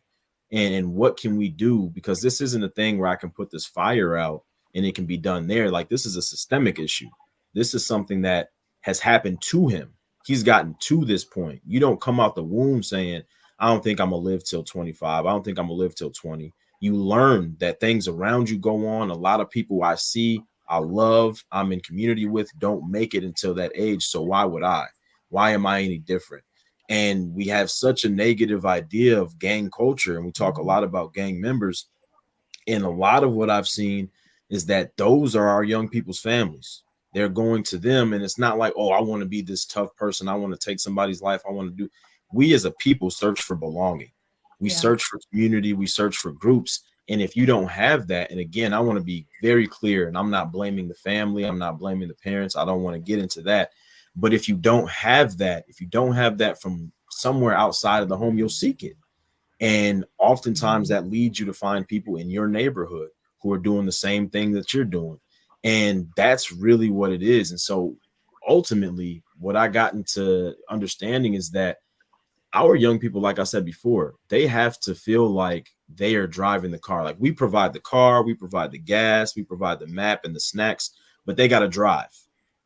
And what can we do? Because this isn't a thing where I can put this fire out and it can be done there. Like, this is a systemic issue. This is something that has happened to him. He's gotten to this point. You don't come out the womb saying, I don't think I'm gonna live till 25. I don't think I'm gonna live till 20. You learn that things around you go on. A lot of people I see, I love, I'm in community with, don't make it until that age. So why would I? Why am I any different? And we have such a negative idea of gang culture, and we talk a lot about gang members. And a lot of what I've seen is that those are our young people's families. They're going to them, and it's not like, oh, I want to be this tough person. I want to take somebody's life. I want to do. We as a people search for belonging. We search for community. We search for groups. And if you don't have that, and again, I want to be very clear, and I'm not blaming the family. I'm not blaming the parents. I don't want to get into that. But if you don't have that, from somewhere outside of the home, you'll seek it. And oftentimes that leads you to find people in your neighborhood who are doing the same thing that you're doing. And that's really what it is. And so ultimately, what I got into understanding is that our young people, like I said before, they have to feel like they are driving the car. Like, we provide the car, we provide the gas, we provide the map and the snacks, but they got to drive.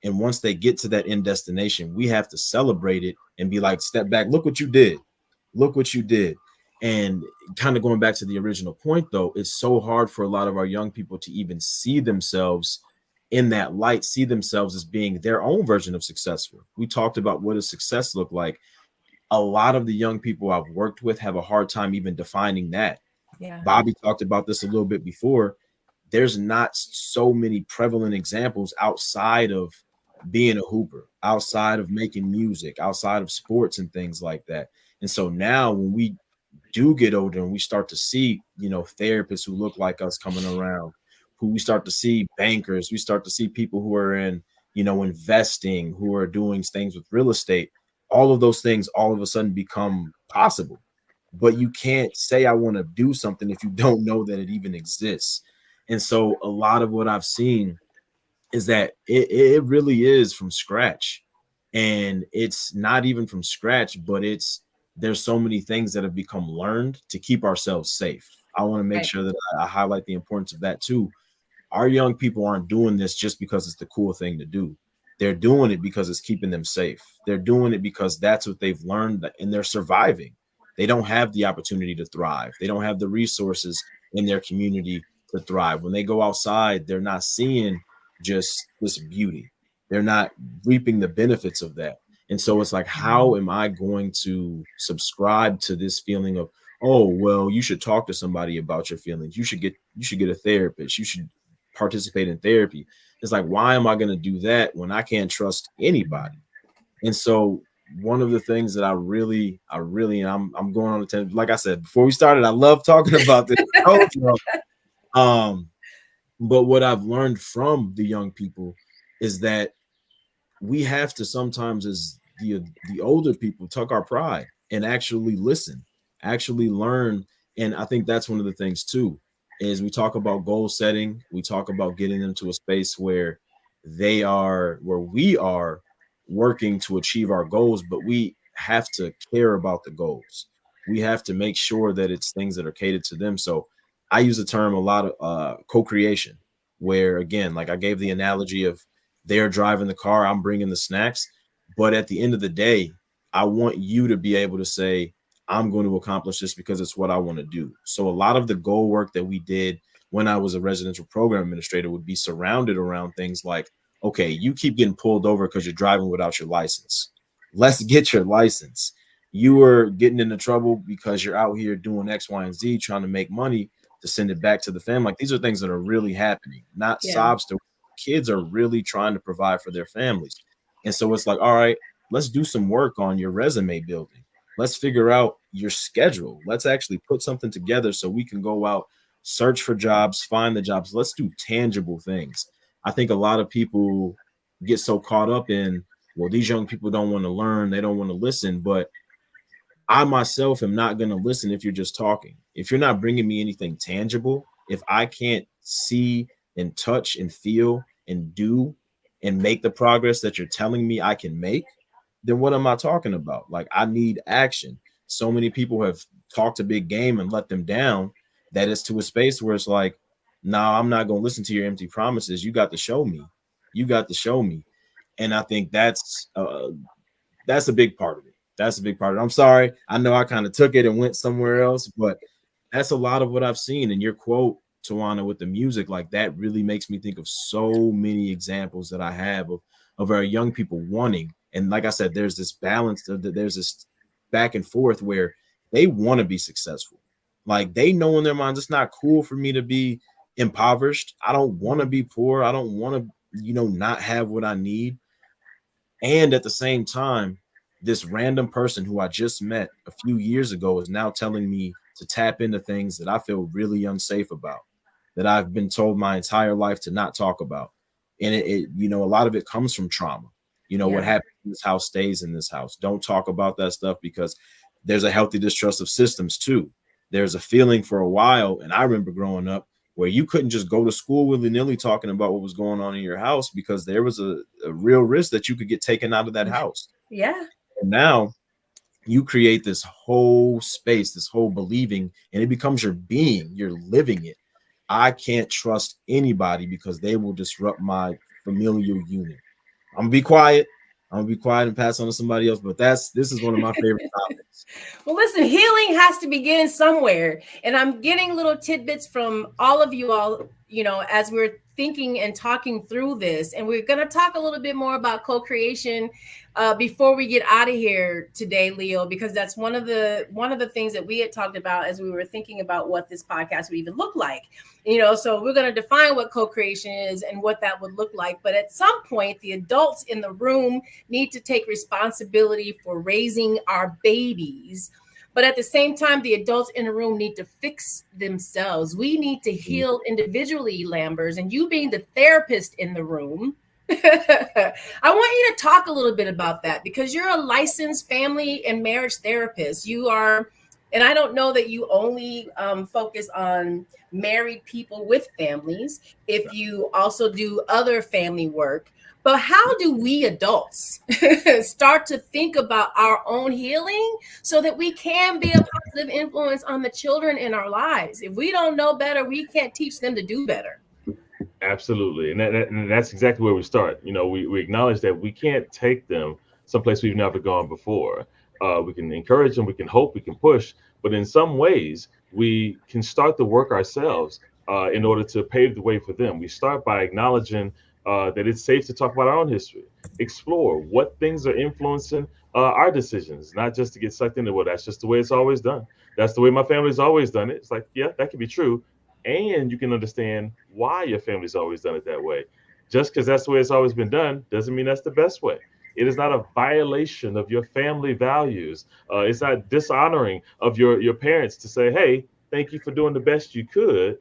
And once they get to that end destination, we have to celebrate it and be like, step back, look what you did. Look what you did. And kind of going back to the original point, though, it's so hard for a lot of our young people to even see themselves in that light, see themselves as being their own version of successful. We talked about what does success look like. A lot of the young people I've worked with have a hard time even defining that. Yeah. Bobby talked about this a little bit before. There's not so many prevalent examples outside of being a hooper, outside of making music, outside of sports and things like that. And so now when we do get older and we start to see, therapists who look like us coming around, who we start to see bankers, we start to see people who are in, investing, who are doing things with real estate, all of those things all of a sudden become possible. But you can't say I want to do something if you don't know that it even exists. And so a lot of what I've seen is that it really is from scratch. And it's not even from scratch, but there's so many things that have become learned to keep ourselves safe. I want to make sure that I highlight the importance of that too. Our young people aren't doing this just because it's the cool thing to do. They're doing it because it's keeping them safe. They're doing it because that's what they've learned, and they're surviving. They don't have the opportunity to thrive. They don't have the resources in their community to thrive. When they go outside, they're not seeing just this beauty. They're not reaping the benefits of that. And so it's like, how am I going to subscribe to this feeling of, oh, well, you should talk to somebody about your feelings. You should get a therapist. You should participate in therapy. It's like, why am I going to do that when I can't trust anybody? And so one of the things that I really, and I'm going on a tangent. Like I said, before we started, I love talking about this. But what I've learned from the young people is that we have to sometimes, as the older people, tuck our pride and actually listen, actually learn. And I think that's one of the things too, is we talk about goal setting. We talk about getting them to a space where we are working to achieve our goals, but we have to care about the goals. We have to make sure that it's things that are catered to them. So I use the term a lot of co-creation, where again, like I gave the analogy of they're driving the car, I'm bringing the snacks. But at the end of the day, I want you to be able to say, I'm going to accomplish this because it's what I want to do. So a lot of the goal work that we did when I was a residential program administrator would be surrounded around things like, okay, you keep getting pulled over because you're driving without your license. Let's get your license. You are getting into trouble because you're out here doing X, Y, and Z, trying to make money to send it back to the family. Like, these are things that are really happening, not sob stories. Kids are really trying to provide for their families. And so it's like, all right, let's do some work on your resume building. Let's figure out your schedule. Let's actually put something together so we can go out, search for jobs, find the jobs. Let's do tangible things. I think a lot of people get so caught up in, well, these young people don't want to learn, they don't want to listen. But I myself am not going to listen if you're just talking. If you're not bringing me anything tangible, if I can't see and touch and feel and do and make the progress that you're telling me I can make, then what am I talking about? Like, I need action. So many people have talked a big game and let them down, that it's to a space where it's like, no, I'm not going to listen to your empty promises. You got to show me. You got to show me. And I think that's a big part of it. That's a big part of it. I'm sorry. I know I kind of took it and went somewhere else, but that's a lot of what I've seen. And your quote, Tawana, with the music, like, that really makes me think of so many examples that I have of our young people wanting. And like I said, there's this balance, there's this back and forth where they want to be successful. Like, they know in their minds, it's not cool for me to be impoverished. I don't want to be poor. I don't want to, not have what I need. And at the same time, this random person who I just met a few years ago is now telling me to tap into things that I feel really unsafe about, that I've been told my entire life to not talk about. And it a lot of it comes from trauma. What happens in this house stays in this house. Don't talk about that stuff, because there's a healthy distrust of systems too. There's a feeling for a while, and I remember growing up, where you couldn't just go to school willy-nilly talking about what was going on in your house, because there was a real risk that you could get taken out of that house. Yeah. And now you create this whole space, this whole believing, and it becomes your being. You're living it. I can't trust anybody because they will disrupt my familial unit. I'm gonna be quiet. And pass on to somebody else. But this is one of my favorite topics. Well, listen, healing has to begin somewhere. And I'm getting little tidbits from all of you all, as we're thinking and talking through this. And we're going to talk a little bit more about co-creation before we get out of here today, Leo, because that's one of the things that we had talked about as we were thinking about what this podcast would even look like. So we're going to define what co-creation is and what that would look like. But at some point, the adults in the room need to take responsibility for raising our babies. But at the same time, the adults in the room need to fix themselves. We need to heal individually, Lambers. And you being the therapist in the room, I want you to talk a little bit about that, because you're a licensed family and marriage therapist. You are, and I don't know that you only focus on married people with families, if you also do other family work. But how do we adults start to think about our own healing so that we can be a positive influence on the children in our lives? If we don't know better, we can't teach them to do better. Absolutely. And that's exactly where we start. We acknowledge that we can't take them someplace we've never gone before. We can encourage them, we can hope, we can push, but in some ways we can start the work ourselves in order to pave the way for them. We start by acknowledging that it's safe to talk about our own history, explore what things are influencing our decisions, not just to get sucked into, well, that's just the way it's always done. That's the way my family's always done it. It's like, yeah, that could be true. And you can understand why your family's always done it that way. Just because that's the way it's always been done doesn't mean that's the best way. It is not a violation of your family values. It's not dishonoring of your parents to say, hey, thank you for doing the best you could,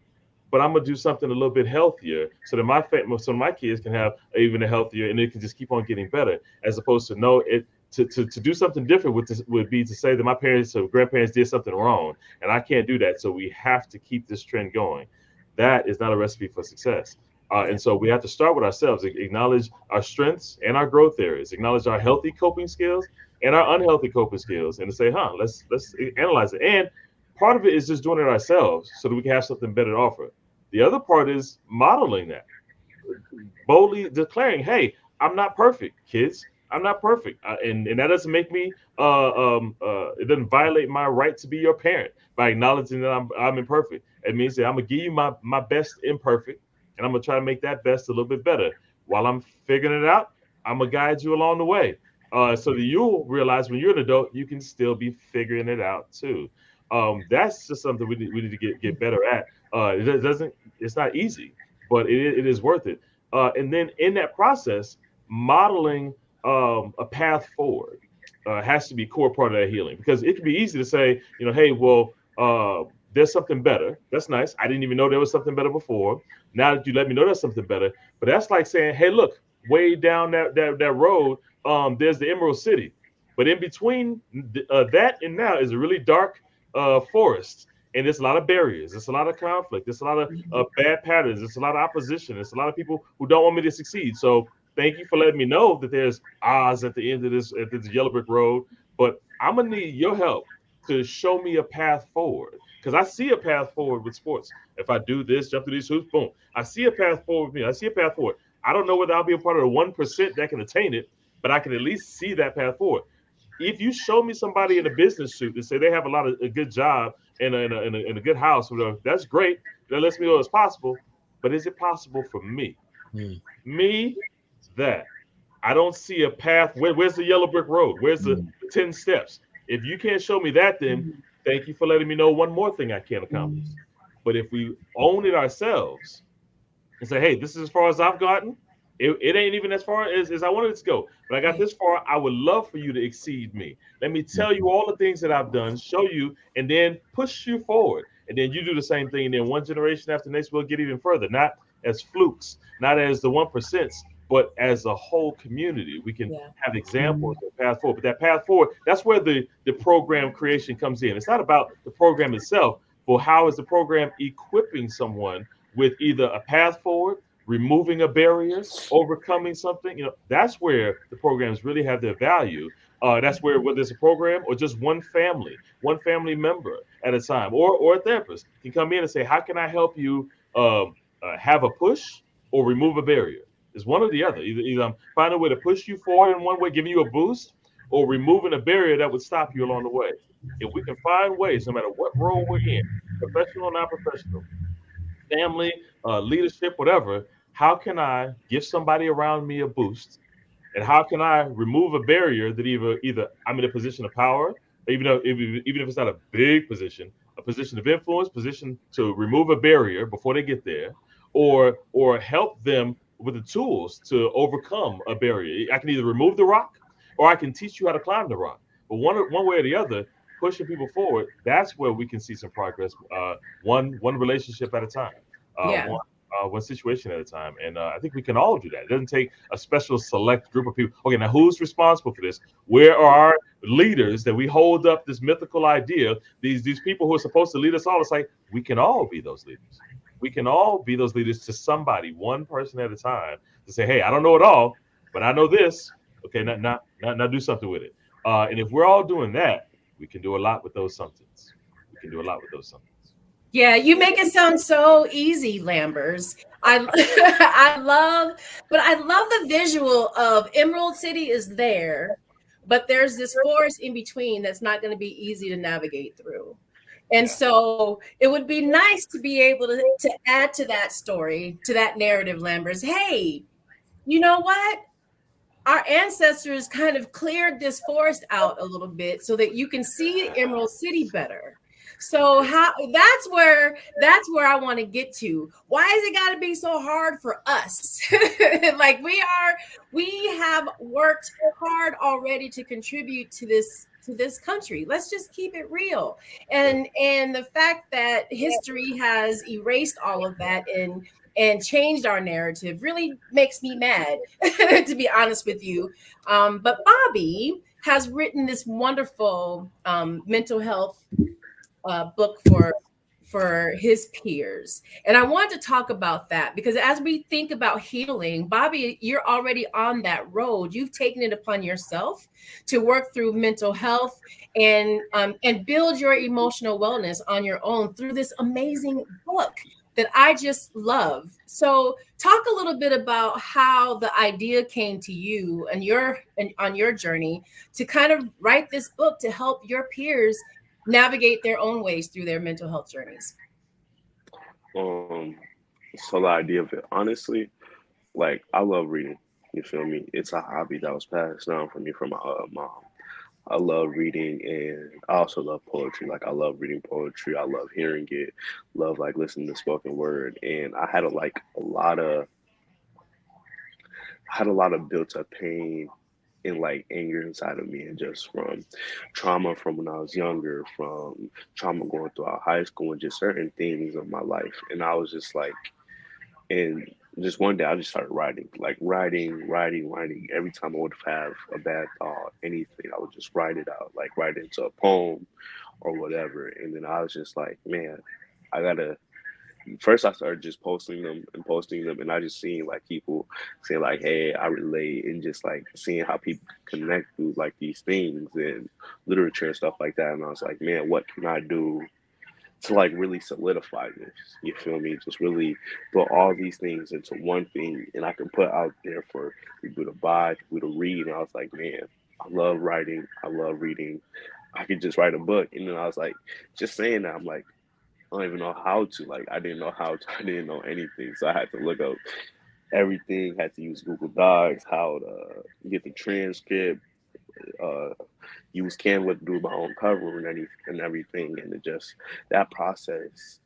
but I'm gonna do something a little bit healthier so that my kids can have even a healthier, and it can just keep on getting better. As opposed to to do something different would be to say that my parents or grandparents did something wrong, and I can't do that. So we have to keep this trend going. That is not a recipe for success. And so we have to start with ourselves, acknowledge our strengths and our growth areas, acknowledge our healthy coping skills and our unhealthy coping skills, and to say, let's analyze it. And part of it is just doing it ourselves so that we can have something better to offer. The other part is modeling that, boldly declaring, hey, I'm not perfect, kids. I'm not perfect. And that doesn't make me, it doesn't violate my right to be your parent by acknowledging that I'm imperfect. It means that I'm going to give you my best imperfect, and I'm going to try to make that best a little bit better. while I'm figuring it out, I'm gonna guide you along the way, so that you'll realize when you're an adult, you can still be figuring it out too. That's just something we need to get better at. It's not easy, but it is worth it. And then in that process, modeling a path forward has to be core part of that healing, because it can be easy to say, hey, well, there's something better. That's nice. I didn't even know there was something better before. Now that you let me know there's something better, but that's like saying, hey, look, way down that road, there's the Emerald City, but in between that and now is a really dark forest, and there's a lot of barriers. There's a lot of conflict. There's a lot of bad patterns. There's a lot of opposition. There's a lot of people who don't want me to succeed. So thank you for letting me know that there's Oz at the end of this yellow brick road, but I'm gonna need your help to show me a path forward, because I see a path forward with sports. If I do this, jump through these hoops, boom, I see a path forward with me. I see a path forward. I don't know whether I'll be a part of the 1% that can attain it, but I can at least see that path forward. If you show me somebody in a business suit and say they have a good job and a good house, whatever, that's great. That lets me know it's possible. But is it possible for me? Me, that I don't see a path. Where's the yellow brick road? Where's the 10 steps? If you can't show me that, then thank you for letting me know one more thing I can't accomplish. But if we own it ourselves and say, hey, this is as far as I've gotten. It ain't even as far as I wanted it to go. But I got this far. I would love for you to exceed me. Let me tell you all the things that I've done, show you, and then push you forward. And then you do the same thing. And then one generation after the next, we'll get even further. Not as flukes, not as the 1%, but as a whole community. We can have examples of path forward. But that path forward, that's where the program creation comes in. It's not about the program itself, but how is the program equipping someone with either a path forward, removing a barrier, overcoming something. That's where the programs really have their value. That's where, whether it's a program or just one family member at a time, or a therapist can come in and say, how can I help you have a push or remove a barrier? It's one or the other. Either I'm finding a way to push you forward in one way, giving you a boost, or removing a barrier that would stop you along the way. If we can find ways, no matter what role we're in, professional or non-professional, family, leadership, whatever, how can I give somebody around me a boost? And how can I remove a barrier that either I'm in a position of power, even if it's not a big position, a position of influence, position to remove a barrier before they get there, or help them with the tools to overcome a barrier. I can either remove the rock, or I can teach you how to climb the rock. But one way or the other, pushing people forward, that's where we can see some progress, one relationship at a time, one situation at a time. And I think we can all do that. It doesn't take a special select group of people. Okay, now who's responsible for this? Where are our leaders that we hold up this mythical idea? These people who are supposed to lead us all, it's like, we can all be those leaders. We can all be those leaders to somebody, one person at a time, to say, hey, I don't know it all, but I know this. Okay, now do something with it. And if we're all doing that, we can do a lot with those somethings. Yeah, you make it sound so easy, Lambers. I love the visual of Emerald City is there, but there's this forest in between that's not going to be easy to navigate through. And so it would be nice to be able to add to that story, to that narrative, Lambers. Hey, you know what? Our ancestors kind of cleared this forest out a little bit so that you can see Emerald City better. So that's where I want to get to. Why has it got to be so hard for us? Like we have worked hard already to contribute to this country. Let's just keep it real. And the fact that history has erased all of that and changed our narrative really makes me mad, to be honest with you. But Bobby has written this wonderful mental health book for his peers. And I want to talk about that because as we think about healing, Bobby, you're already on that road. You've taken it upon yourself to work through mental health and build your emotional wellness on your own through this amazing book that I just love. So talk a little bit about how the idea came to you and on your journey to kind of write this book to help your peers navigate their own ways through their mental health journeys. So the idea of it, honestly, Like I love reading. You feel me? It's a hobby that was passed down from me from my mom. I love reading and I also love poetry. Like I love reading poetry. I love hearing it. Love like listening to spoken word. And I had a lot of built up pain and like anger inside of me and just from trauma from when I was younger, from trauma going throughout high school and just certain things of my life. And I was just like and just one day I just started writing, like writing. Every time I would have a bad thought, anything, I would just write it out, like write it into a poem or whatever. And then I was just like, man, I gotta. First, I started just posting them, and I just seen like people saying like, "Hey, I relate," and just like seeing how people connect through like these things and literature and stuff like that. And I was like, man, what can I do to like really solidify this? You feel me? Just really put all these things into one thing, and I can put out there for people to buy, people to read. And I was like, man, I love writing, I love reading. I could just write a book, and then I was like, just saying that, I'm like, I don't even know how to. Like, I didn't know how to. I didn't know anything, so I had to look up everything. Had to use Google Docs, how to get the transcript, uh, use Canva to do my own cover and everything, and it just that process.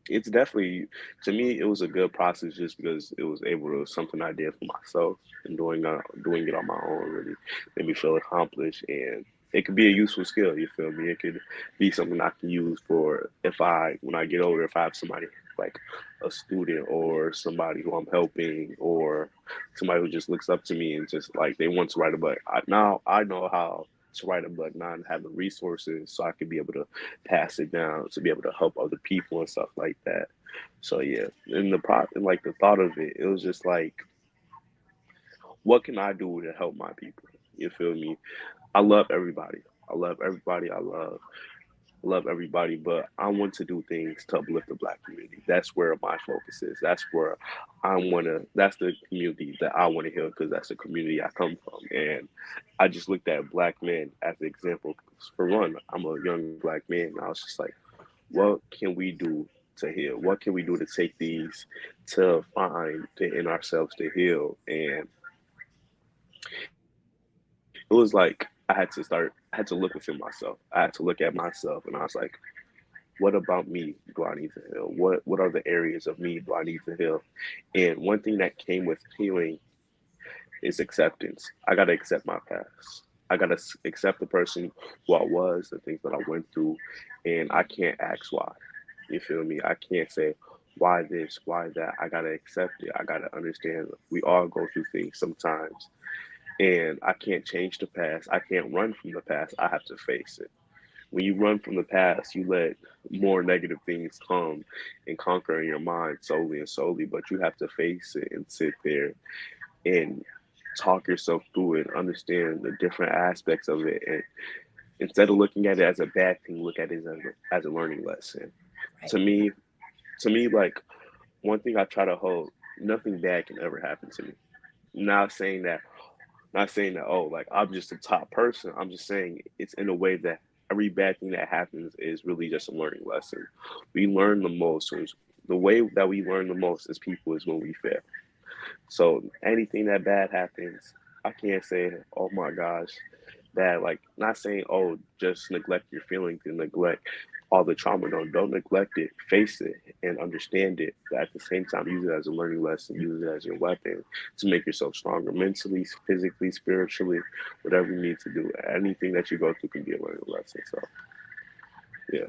It's definitely to me it was a good process just because it was able to something I did for myself and doing it on my own really made me feel accomplished and it could be a useful skill. You feel me? It could be something I can use for if I when I get older if I have somebody like a student or somebody who I'm helping or somebody who just looks up to me and just like they want to write a book. Now I know how to write a book now and have the resources so I can be able to pass it down to be able to help other people and stuff like that. So yeah, and and like the thought of it, it was just like, what can I do to help my people? You feel me? I love everybody. I love everybody. I love everybody, but I want to do things to uplift the Black community. That's where my focus is. That's where I want to. That's the community that I want to heal because that's the community I come from. And I just looked at Black men as an example. For one, I'm a young Black man. And I was just like, what can we do to heal? What can we do to take these to find in ourselves to heal? And it was like I had to look within myself. I had to look at myself, and I was like, what about me do I need to heal? What are the areas of me do I need to heal? And one thing that came with healing is acceptance. I gotta accept my past. I gotta accept the person who I was, the things that I went through, and I can't ask why. You feel me? I can't say why this, why that. I gotta accept it. I gotta understand we all go through things sometimes, and I can't change the past. I can't run from the past. I have to face it. When you run from the past, you let more negative things come and conquer in your mind slowly and slowly, but you have to face it and sit there and talk yourself through it, understand the different aspects of it. And instead of looking at it as a bad thing, look at it as a learning lesson. Right. To me, like one thing I try to hold, nothing bad can ever happen to me. Not saying that Not saying that, oh, like I'm just a top person. I'm just saying it's in a way that every bad thing that happens is really just a learning lesson. We learn the most. The way that we learn the most as people is when we fail. So anything that bad happens, I can't say, oh my gosh, bad. Like not saying, oh, just neglect your feelings and neglect all the trauma. No, don't neglect it. Face it and understand it. But at the same time, use it as a learning lesson. Use it as your weapon to make yourself stronger mentally, physically, spiritually, whatever you need to do. Anything that you go through can be a learning lesson. So, yeah.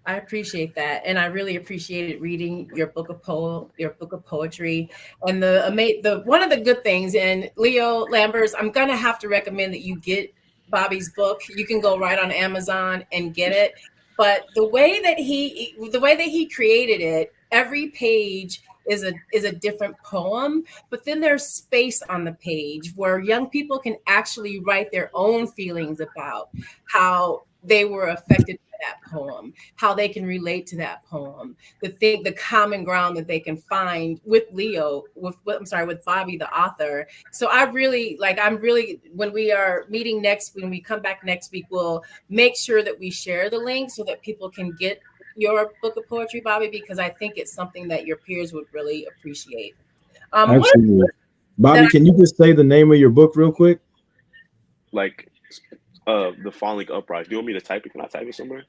I appreciate that, and I really appreciated reading your your book of poetry, and the one of the good things. And Leo Lambers, I'm gonna have to recommend that you get Bobby's book. You can go right on Amazon and get it. But the way that he created it, every page is a different poem, but then there's space on the page where young people can actually write their own feelings about how they were affected by that poem, how they can relate to that poem, the common ground that they can find with with Bobby, the author. So I'm really, when when we come back next week, we'll make sure that we share the link so that people can get your book of poetry, Bobby, because I think it's something that your peers would really appreciate. Absolutely. Bobby, can you just say the name of your book real quick? Like, the Falling Uprise. Do you want me to type it? Can I type it somewhere?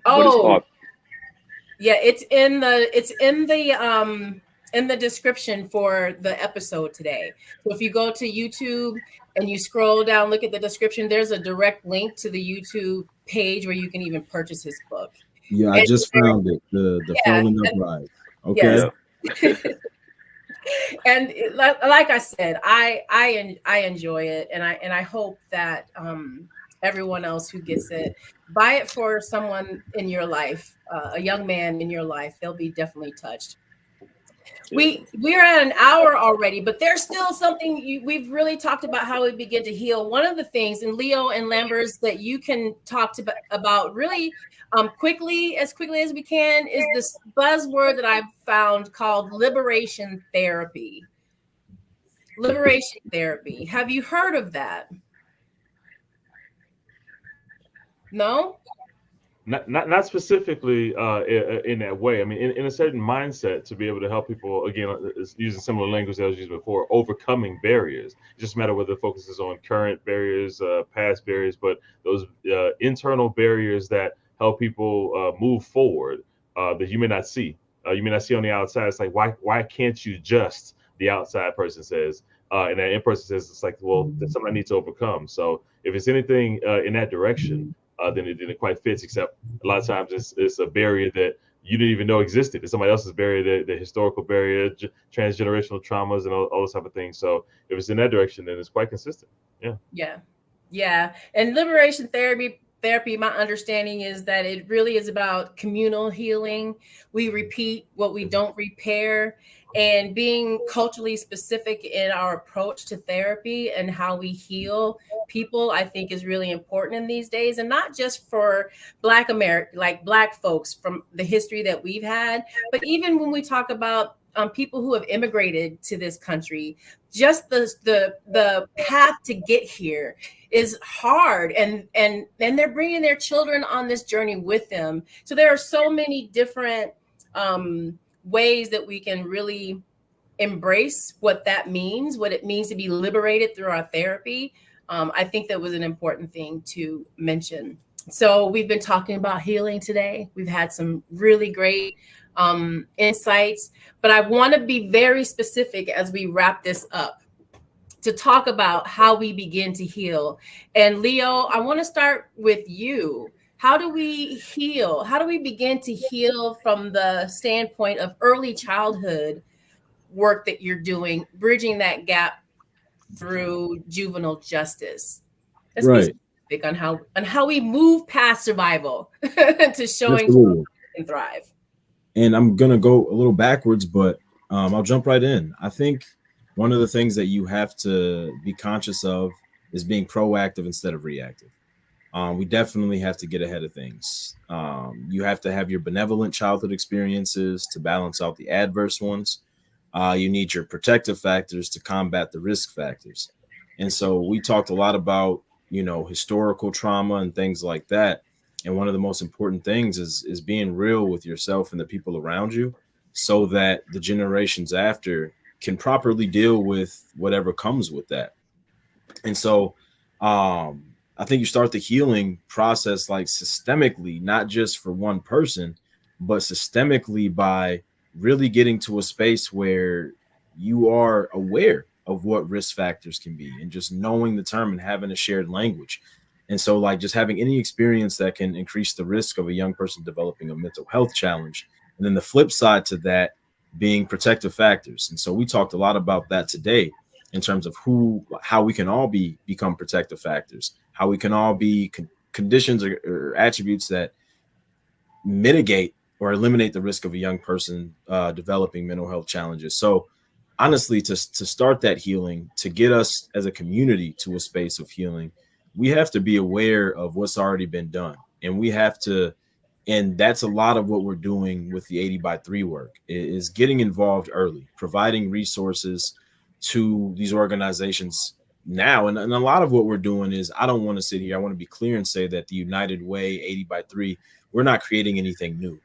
Oh, What it's called? Yeah, it's in the description for the episode today. So if you go to YouTube and you scroll down, look at the description, there's a direct link to the YouTube page where you can even purchase his book. Yeah, I just found it. The Falling Uprise. Okay. Yes. And like I said, I enjoy it, and I hope that everyone else who gets it, buy it for someone in your life, a young man in your life. They'll be definitely touched. We're at an hour already, but there's still something we've really talked about how we begin to heal. One of the things, and Leo and Lambers, that you can talk about really quickly as we can, is this buzzword that I've found called liberation therapy. Liberation therapy. Have you heard of that? No? Not specifically in that way. I mean, in a certain mindset to be able to help people, again, using similar language that I was using before, overcoming barriers. It just matter whether the focus is on current barriers, past barriers, but those internal barriers that help people move forward that you may not see. You may not see on the outside. It's like, why can't you just, the outside person says, and that in person says, it's like, well, that's something I need to overcome. So if it's anything in that direction, then it quite fits, except a lot of times it's a barrier that you didn't even know existed. It's somebody else's barrier, the historical barrier, transgenerational traumas, and all those type of things. So if it's in that direction, then it's quite consistent. Yeah. And liberation therapy, my understanding is that it really is about communal healing. We repeat what we don't repair, and being culturally specific in our approach to therapy and how we heal people, I think, is really important in these days. And not just for Black folks from the history that we've had, but even when we talk about people who have immigrated to this country, just the path to get here is hard, and they're bringing their children on this journey with them. So there are so many different ways that we can really embrace what it means to be liberated through our therapy. I think that was an important thing to mention. So we've been talking about healing today. We've had some really great insights, but I want to be very specific as we wrap this up to talk about how we begin to heal. And Leo, I want to start with you. How do we heal? How do we begin to heal from the standpoint of early childhood work that you're doing, bridging that gap through juvenile justice? Let's be specific on how we move past survival to showing we can thrive. And I'm gonna go a little backwards, but I'll jump right in. I think one of the things that you have to be conscious of is being proactive instead of reactive. We definitely have to get ahead of things. You have to have your benevolent childhood experiences to balance out the adverse ones. You need your protective factors to combat the risk factors. And so we talked a lot about, historical trauma and things like that. And one of the most important things is being real with yourself and the people around you, so that the generations after can properly deal with whatever comes with that. And so I think you start the healing process like systemically, not just for one person, but systemically by really getting to a space where you are aware of what risk factors can be, and just knowing the term and having a shared language. And so like just having any experience that can increase the risk of a young person developing a mental health challenge. And then the flip side to that being protective factors. And so we talked a lot about that today in terms of how we can all become protective factors, how we can all be conditions or attributes that mitigate or eliminate the risk of a young person developing mental health challenges. So honestly, to start that healing, to get us as a community to a space of healing, we have to be aware of what's already been done. And that's a lot of what we're doing with the 80x3 work, is getting involved early, providing resources to these organizations now, and a lot of what we're doing is, I don't want to sit here, I want to be clear and say that the United Way 80 by 3, we're not creating anything new.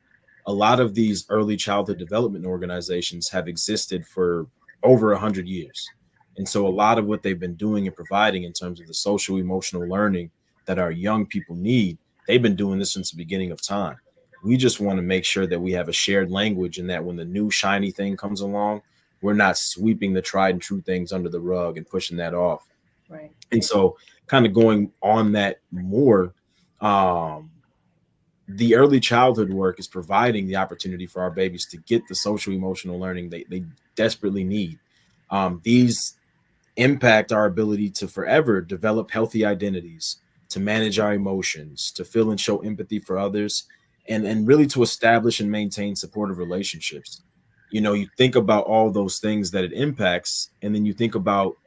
A lot of these early childhood development organizations have existed for over 100 years. And so a lot of what they've been doing and providing in terms of the social emotional learning that our young people need, they've been doing this since the beginning of time. We just want to make sure that we have a shared language, and that when the new shiny thing comes along, we're not sweeping the tried and true things under the rug and pushing that off. Right. And so, kind of going on that more, um, the early childhood work is providing the opportunity for our babies to get the social emotional learning they desperately need. These impact our ability to forever develop healthy identities, to manage our emotions, to feel and show empathy for others, and really to establish and maintain supportive relationships. You know, you think about all those things that it impacts, and then you think about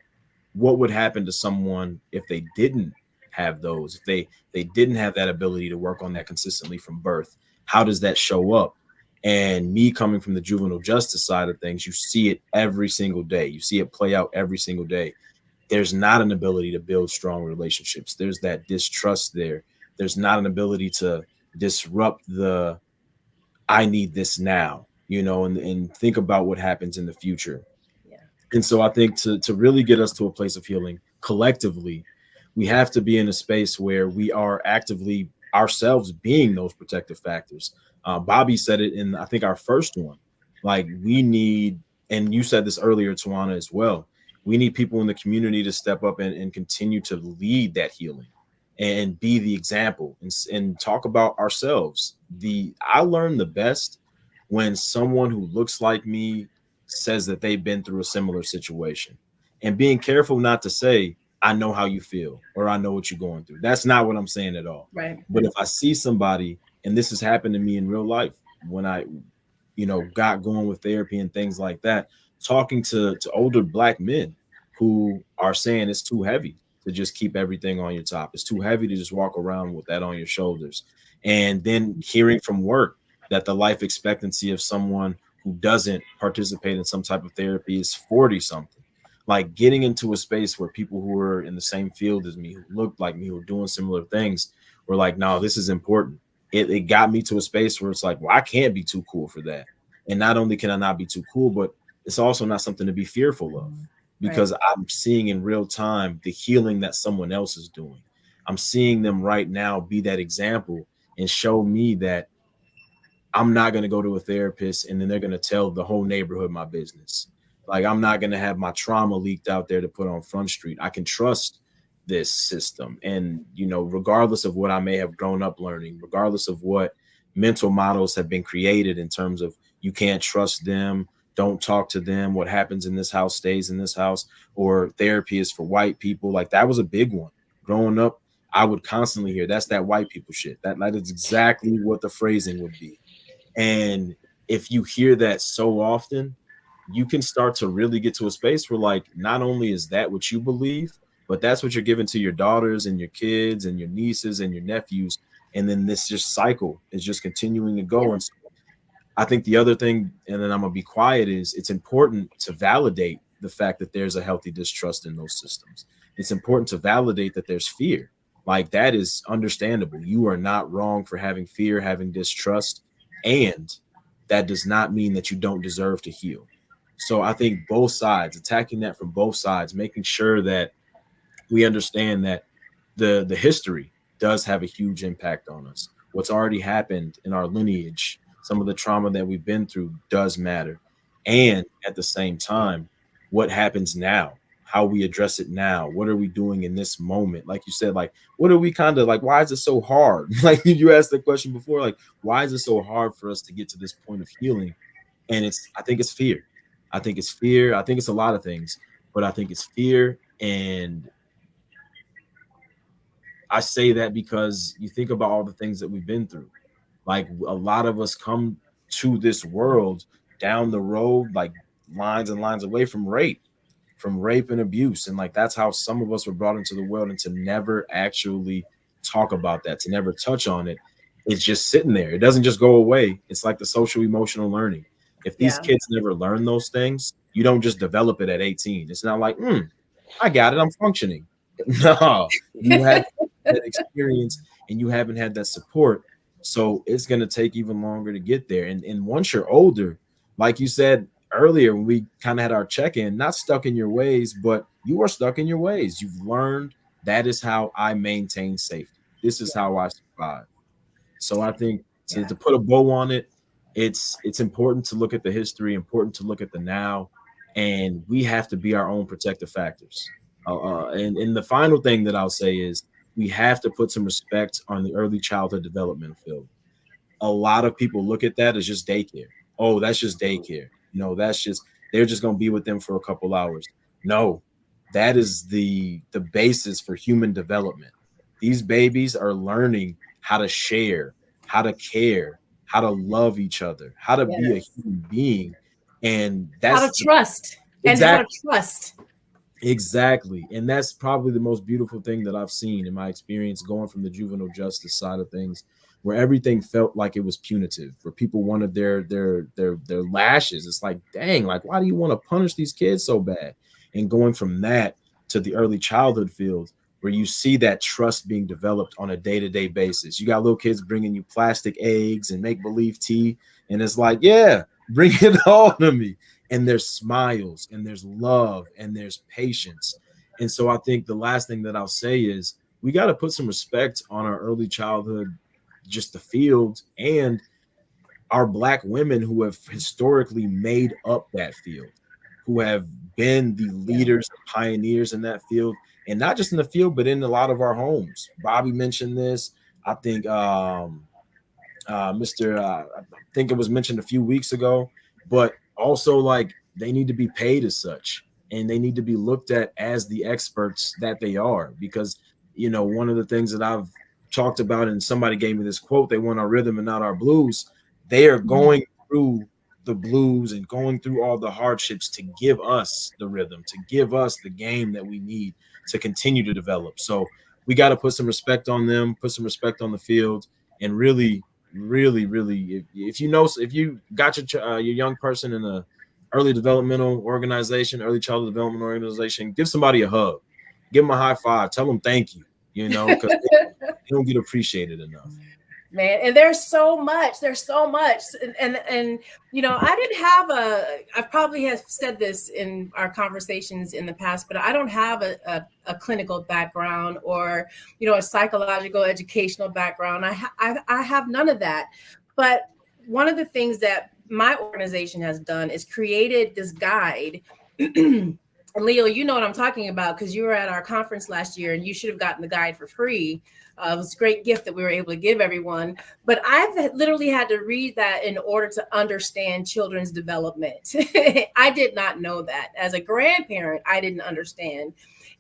what would happen to someone if they didn't have those, if they didn't have that ability to work on that consistently from birth. How does that show up? And me coming from the juvenile justice side of things, you see it every single day, you see it play out every single day. There's not an ability to build strong relationships, there's that distrust there, there's not an ability to disrupt the I need this now, you know, and think about what happens in the future. Yeah. And so I think to really get us to a place of healing collectively, we have to be in a space where we are actively ourselves being those protective factors. Bobby said it in, I think, our first one. Like, we need, and you said this earlier, Tawana, as well. We need people in the community to step up and continue to lead that healing and be the example, and talk about ourselves. I learn the best when someone who looks like me says that they've been through a similar situation, and being careful not to say, I know how you feel, or I know what you're going through. That's not what I'm saying at all. Right. But if I see somebody, and this has happened to me in real life, when I, got going with therapy and things like that, talking to older Black men who are saying it's too heavy to just keep everything on your top. It's too heavy to just walk around with that on your shoulders. And then hearing from work that the life expectancy of someone who doesn't participate in some type of therapy is 40 something. Like, getting into a space where people who are in the same field as me, who looked like me, who are doing similar things, were like, no, this is important. It got me to a space where it's like, well, I can't be too cool for that. And not only can I not be too cool, but it's also not something to be fearful of, because I'm seeing in real time the healing that someone else is doing. I'm seeing them right now be that example and show me that I'm not going to go to a therapist and then they're going to tell the whole neighborhood my business. Like, I'm not going to have my trauma leaked out there to put on Front Street. I can trust this system. And, regardless of what I may have grown up learning, regardless of what mental models have been created in terms of you can't trust them, don't talk to them, what happens in this house stays in this house, or therapy is for white people. Like, that was a big one. Growing up, I would constantly hear, that's that white people shit. That is exactly what the phrasing would be. And if you hear that so often, you can start to really get to a space where, like, not only is that what you believe, but that's what you're giving to your daughters and your kids and your nieces and your nephews. And then this just cycle is just continuing to go. Yeah. And so I think the other thing, and then I'm going to be quiet, is it's important to validate the fact that there's a healthy distrust in those systems. It's important to validate that there's fear. Like, that is understandable. You are not wrong for having fear, having distrust. And that does not mean that you don't deserve to heal. So I think both sides, attacking that from both sides, making sure that we understand that the history does have a huge impact on us. What's already happened in our lineage, some of the trauma that we've been through does matter. And at the same time, what happens now, how we address it now, what are we doing in this moment? Like you said, like, what are we kind of like, why is it so hard? Like, you asked the question before, like, why is it so hard for us to get to this point of healing? And I think it's fear. I think it's fear. I think it's a lot of things, but I think it's fear. And I say that because you think about all the things that we've been through. Like, a lot of us come to this world down the road, like lines and lines away from rape and abuse. And like, that's how some of us were brought into the world, and to never actually talk about that, to never touch on it. It's just sitting there. It doesn't just go away. It's like the social emotional learning. If these kids never learn those things, you don't just develop it at 18. It's not like, I got it. I'm functioning. No, you have that experience and you haven't had that support. So it's going to take even longer to get there. And once you're older, like you said earlier, when we kind of had our check-in, not stuck in your ways, but you are stuck in your ways. You've learned that is how I maintain safety. This is how I survive. So I think to put a bow on it, it's important to look at the history, important to look at the now, and we have to be our own protective factors. And the final thing that I'll say is we have to put some respect on the early childhood development field. A lot of people look at that as just daycare. Oh, that's just daycare. That's just they're just going to be with them for a couple hours. No, that is the basis for human development. These babies are learning how to share, how to care, how to love each other, how to be a human being, and that's how to trust and how to trust. Exactly. And that's probably the most beautiful thing that I've seen in my experience going from the juvenile justice side of things, where everything felt like it was punitive, where people wanted their lashes. It's like, dang, like, why do you want to punish these kids so bad? And going from that to the early childhood field, where you see that trust being developed on a day-to-day basis. You got little kids bringing you plastic eggs and make-believe tea. And it's like, yeah, bring it all to me. And there's smiles and there's love and there's patience. And so I think the last thing that I'll say is we got to put some respect on our early childhood, just the field, and our Black women who have historically made up that field, who have been the leaders, pioneers in that field, and not just in the field, but in a lot of our homes. Bobby mentioned this. I think I think it was mentioned a few weeks ago, but also like they need to be paid as such, and they need to be looked at as the experts that they are. Because one of the things that I've talked about, and somebody gave me this quote, they want our rhythm and not our blues. They are going through the blues and going through all the hardships to give us the rhythm, to give us the game that we need to continue to develop. So we got to put some respect on them, put some respect on the field, and really, if you got your young person in a early developmental organization, early childhood development organization, give somebody a hug, give them a high five, tell them thank you, because they don't get appreciated enough. Man, and there's so much and I didn't have I probably have said this in our conversations in the past, but I don't have a clinical background or a psychological educational background. I have none of that. But one of the things that my organization has done is created this guide. And Leo, you know what I'm talking about because you were at our conference last year and you should have gotten the guide for free. It was a great gift that we were able to give everyone. But I've literally had to read that in order to understand children's development. I did not know that. As a grandparent, I didn't understand.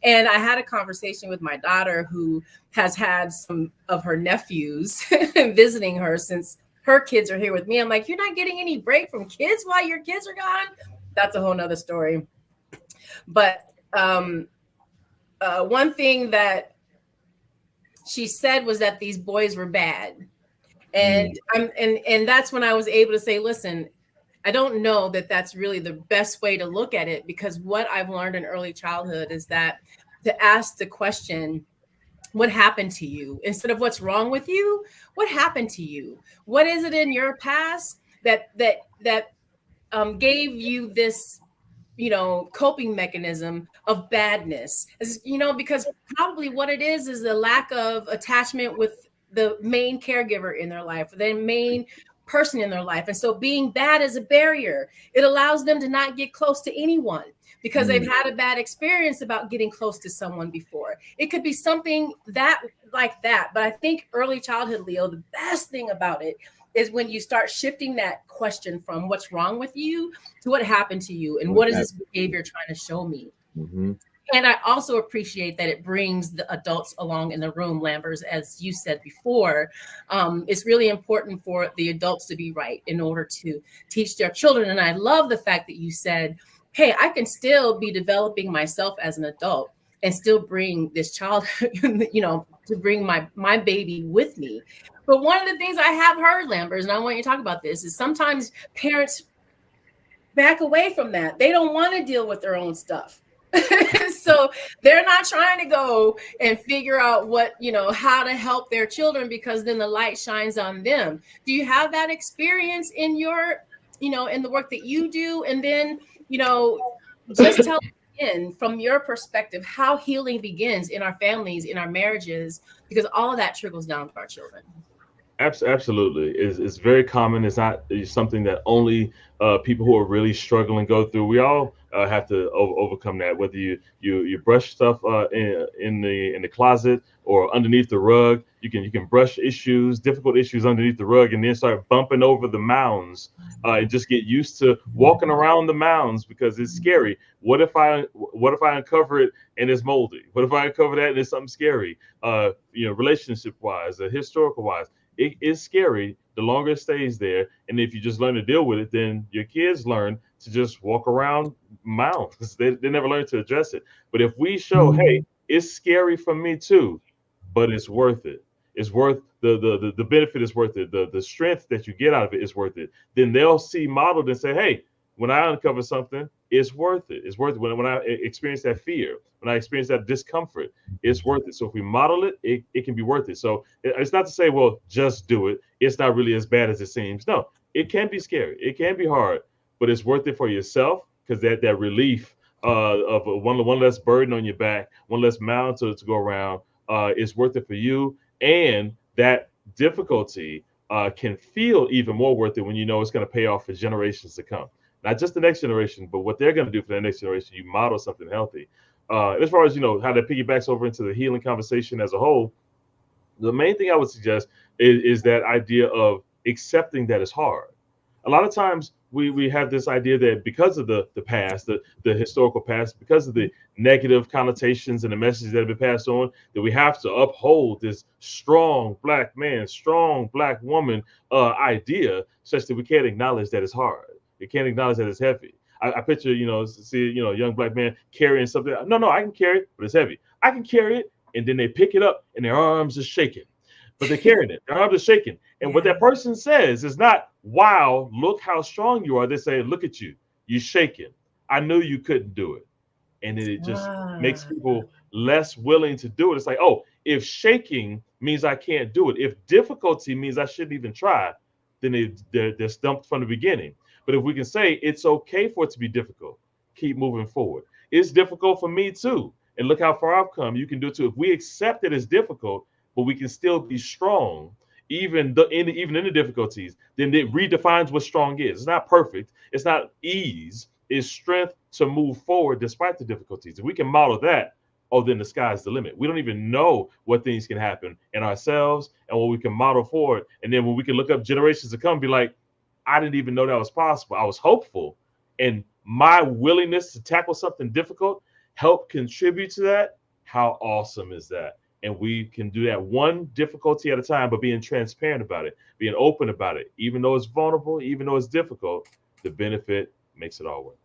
And I had a conversation with my daughter who has had some of her nephews visiting her since her kids are here with me. I'm like, you're not getting any break from kids while your kids are gone? That's a whole nother story. But one thing that she said was that these boys were bad. And and that's when I was able to say, listen, I don't know that that's really the best way to look at it, because what I've learned in early childhood is that to ask the question, what happened to you? Instead of what's wrong with you, what happened to you? What is it in your past that gave you this coping mechanism of badness, because probably what it is a lack of attachment with the main caregiver in their life, the main person in their life. And so being bad is a barrier. It allows them to not get close to anyone because they've had a bad experience about getting close to someone before. It could be something like that. But I think early childhood, Leo, the best thing about it is when you start shifting that question from what's wrong with you to what happened to you and what is this behavior trying to show me. And I also appreciate that it brings the adults along in the room, Lambers, as you said before. It's really important for the adults to be right in order to teach their children. And I love the fact that you said, hey, I can still be developing myself as an adult and still bring this child, to bring my baby with me. But one of the things I have heard, Lambers, and I want you to talk about this, is sometimes parents back away from that. They don't want to deal with their own stuff. So they're not trying to go and figure out what, how to help their children, because then the light shines on them. Do you have that experience in your, in the work that you do? And then, just tell again from your perspective how healing begins in our families, in our marriages, because all of that trickles down to our children. Absolutely. It's very common. It's something that only people who are really struggling go through. We all have to overcome that. Whether you brush stuff in the closet or underneath the rug, you can brush difficult issues underneath the rug, and then start bumping over the mounds and just get used to walking around the mounds because it's scary. What if I uncover it and it's moldy? What if I uncover that and it's something scary? Relationship wise, historical wise. It is scary the longer it stays there. And if you just learn to deal with it, then your kids learn to just walk around mounds. They never learn to address it. But if we show, hey, it's scary for me too, but it's worth it. It's worth the benefit is worth it. The strength that you get out of it is worth it. Then they'll see modeled and say, hey, when I uncover something, it's worth it. It's worth it. When I experience that fear, when I experience that discomfort, it's worth it. So if we model it, it can be worth it. So it's not to say, well, just do it. It's not really as bad as it seems. No, it can be scary. It can be hard, but it's worth it for yourself because that relief of one less burden on your back, one less mountain to go around is worth it for you. And that difficulty can feel even more worth it when you know it's going to pay off for generations to come. Not just the next generation, but what they're going to do for the next generation. You model something healthy. As far as, how that piggybacks over into the healing conversation as a whole, the main thing I would suggest is that idea of accepting that it's hard. A lot of times we have this idea that because of the past, the historical past, because of the negative connotations and the messages that have been passed on, that we have to uphold this strong black man, strong black woman idea, such that we can't acknowledge that it's hard. We can't acknowledge that it's heavy. I picture, a young black man carrying something. No, I can carry it, but it's heavy. I can carry it, and then they pick it up, and their arms are shaking. But they're carrying it. Their arms are shaking. And what that person says is not, wow, look how strong you are. They say, look at you. You're shaking. I knew you couldn't do it. And then it just makes people less willing to do it. It's like, oh, if shaking means I can't do it, if difficulty means I shouldn't even try, then they're stumped from the beginning. But if we can say it's okay for it to be difficult, keep moving forward. It's difficult for me too. And look how far I've come. You can do it too. If we accept that it's difficult, but we can still be strong, even in the difficulties, then it redefines what strong is. It's not perfect. It's not ease. It's strength to move forward despite the difficulties. If we can model that, oh, then the sky's the limit. We don't even know what things can happen in ourselves and what we can model forward. And then when we can look up generations to come, be like, I didn't even know that was possible. I was hopeful. And my willingness to tackle something difficult helped contribute to that. How awesome is that? And we can do that one difficulty at a time, but being transparent about it, being open about it, even though it's vulnerable, even though it's difficult, the benefit makes it all worth it.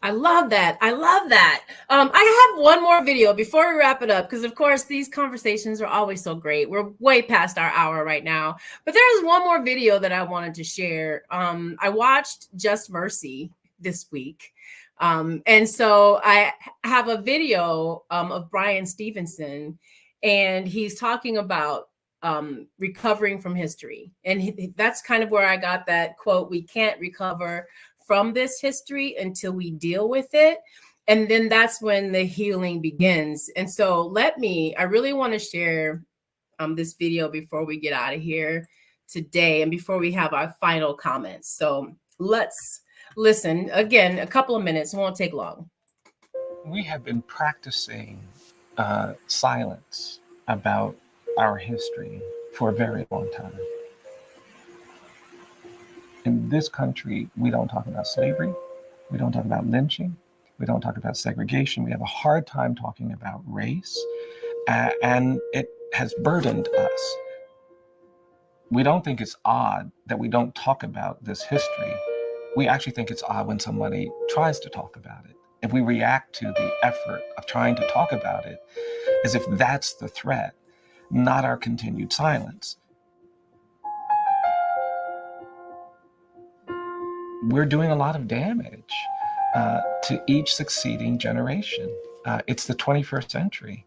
I love that. I love that. I have one more video before we wrap it up, because of course these conversations are always so great. We're way past our hour right now, but there's one more video that I wanted to share. I watched Just Mercy this week. And so I have a video of Brian Stevenson, and he's talking about recovering from history. And that's kind of where I got that quote, we can't recover from this history until we deal with it. And then that's when the healing begins. And so I really want to share this video before we get out of here today and before we have our final comments. So let's listen again, a couple of minutes, it won't take long. We have been practicing silence about our history for a very long time. In this country, we don't talk about slavery. We don't talk about lynching. We don't talk about segregation. We have a hard time talking about race, and it has burdened us. We don't think it's odd that we don't talk about this history. We actually think it's odd when somebody tries to talk about it. If we react to the effort of trying to talk about it as if that's the threat, not our continued silence. We're doing a lot of damage to each succeeding generation. It's the 21st century,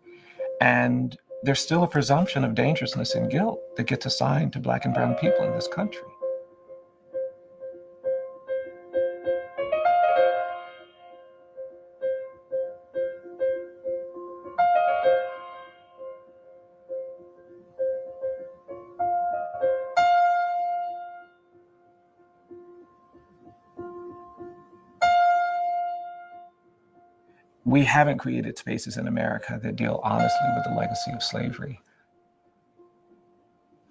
and there's still a presumption of dangerousness and guilt that gets assigned to Black and brown people in this country. We haven't created spaces in America that deal honestly with the legacy of slavery.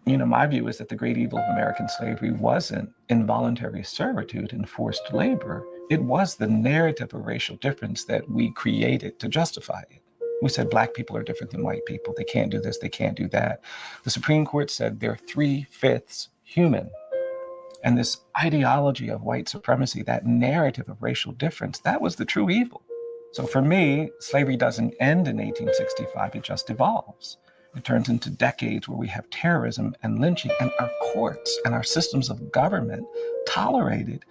You know, my view is that the great evil of American slavery wasn't involuntary servitude and forced labor. It was the narrative of racial difference that we created to justify it. We said Black people are different than white people. They can't do this, they can't do that. The Supreme Court said they're 3/5 human. And this ideology of white supremacy, that narrative of racial difference, that was the true evil. So for me, slavery doesn't end in 1865, it just evolves. It turns into decades where we have terrorism and lynching, and our courts and our systems of government tolerated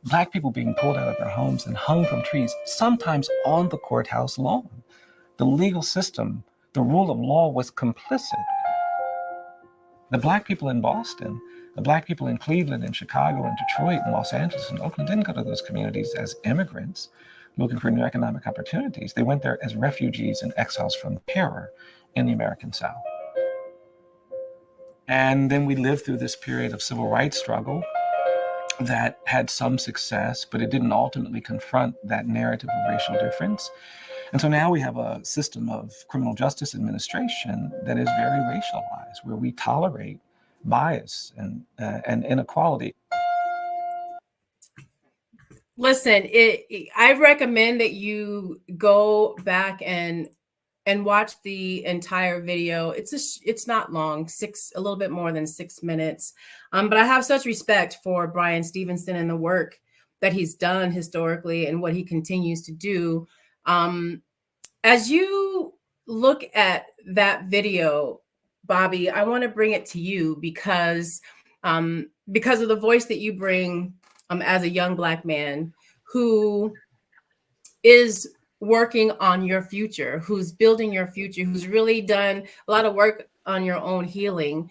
Black people being pulled out of their homes and hung from trees, sometimes on the courthouse lawn. The legal system, the rule of law was complicit. The Black people in Boston, the Black people in Cleveland and Chicago and Detroit and Los Angeles and Oakland didn't go to those communities as immigrants looking for new economic opportunities. They went there as refugees and exiles from terror in the American South. And then we lived through this period of civil rights struggle that had some success, but it didn't ultimately confront that narrative of racial difference. And so now we have a system of criminal justice administration that is very racialized, where we tolerate bias and inequality. Listen, I recommend that you go back and watch the entire video. It's not long, a little bit more than 6 minutes. But I have such respect for Bryan Stevenson and the work that he's done historically and what he continues to do. As you look at that video, Bobby, I want to bring it to you because of the voice that you bring as a young Black man who is working on your future, who's building your future, who's really done a lot of work on your own healing.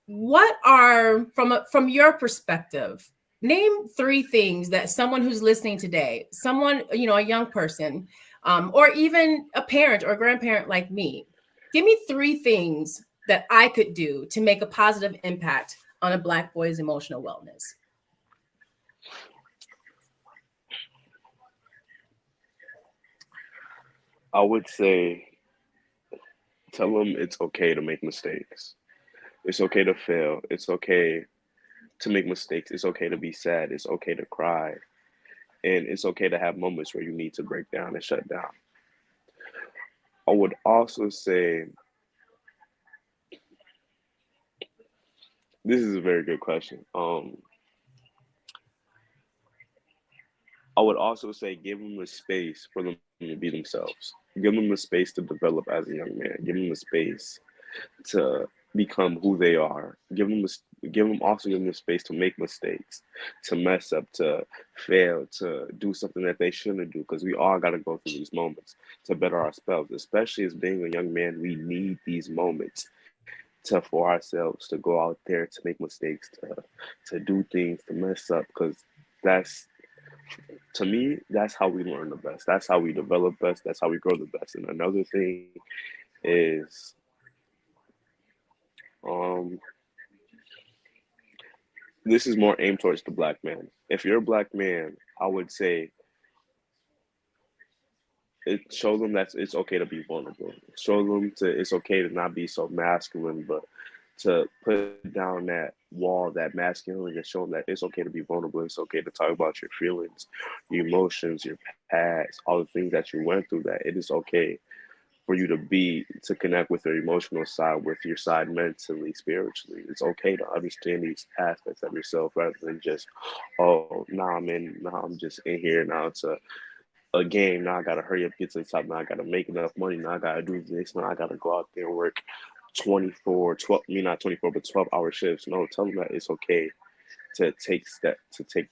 What are, from your perspective, name 3 things that someone who's listening today, someone, a young person, or even a parent or a grandparent like me, give me 3 things that I could do to make a positive impact on a Black boy's emotional wellness. I would say tell them it's okay to make mistakes. It's okay to fail. It's okay to make mistakes. It's okay to be sad. It's okay to cry. And it's okay to have moments where you need to break down and shut down. I would also say, this is a very good question. I would also say give them the space for them to be themselves. Give them the space to develop as a young man. Give them the space to become who they are. Give them the space to make mistakes, to mess up, to fail, to do something that they shouldn't do, because we all got to go through these moments to better ourselves. Especially as being a young man, we need these moments for ourselves to go out there, to make mistakes, to do things, to mess up, because to me, that's how we learn the best. That's how we develop best. That's how we grow the best. And another thing is, this is more aimed towards the Black man. If you're a Black man, I would say show them that it's okay to be vulnerable. Show them it's okay to not be so masculine, but to put down that wall, that masculinity, and show them that it's okay to be vulnerable. It's okay to talk about your feelings, your emotions, your past, all the things that you went through, that it is okay for you to connect with your emotional side, with your side mentally, spiritually. It's okay to understand these aspects of yourself rather than just, I'm just in here, now it's a game, now I gotta hurry up, get to the top, now I gotta make enough money, now I gotta do this, now I gotta go out there and work 12 hour shifts. No, tell them that it's okay to take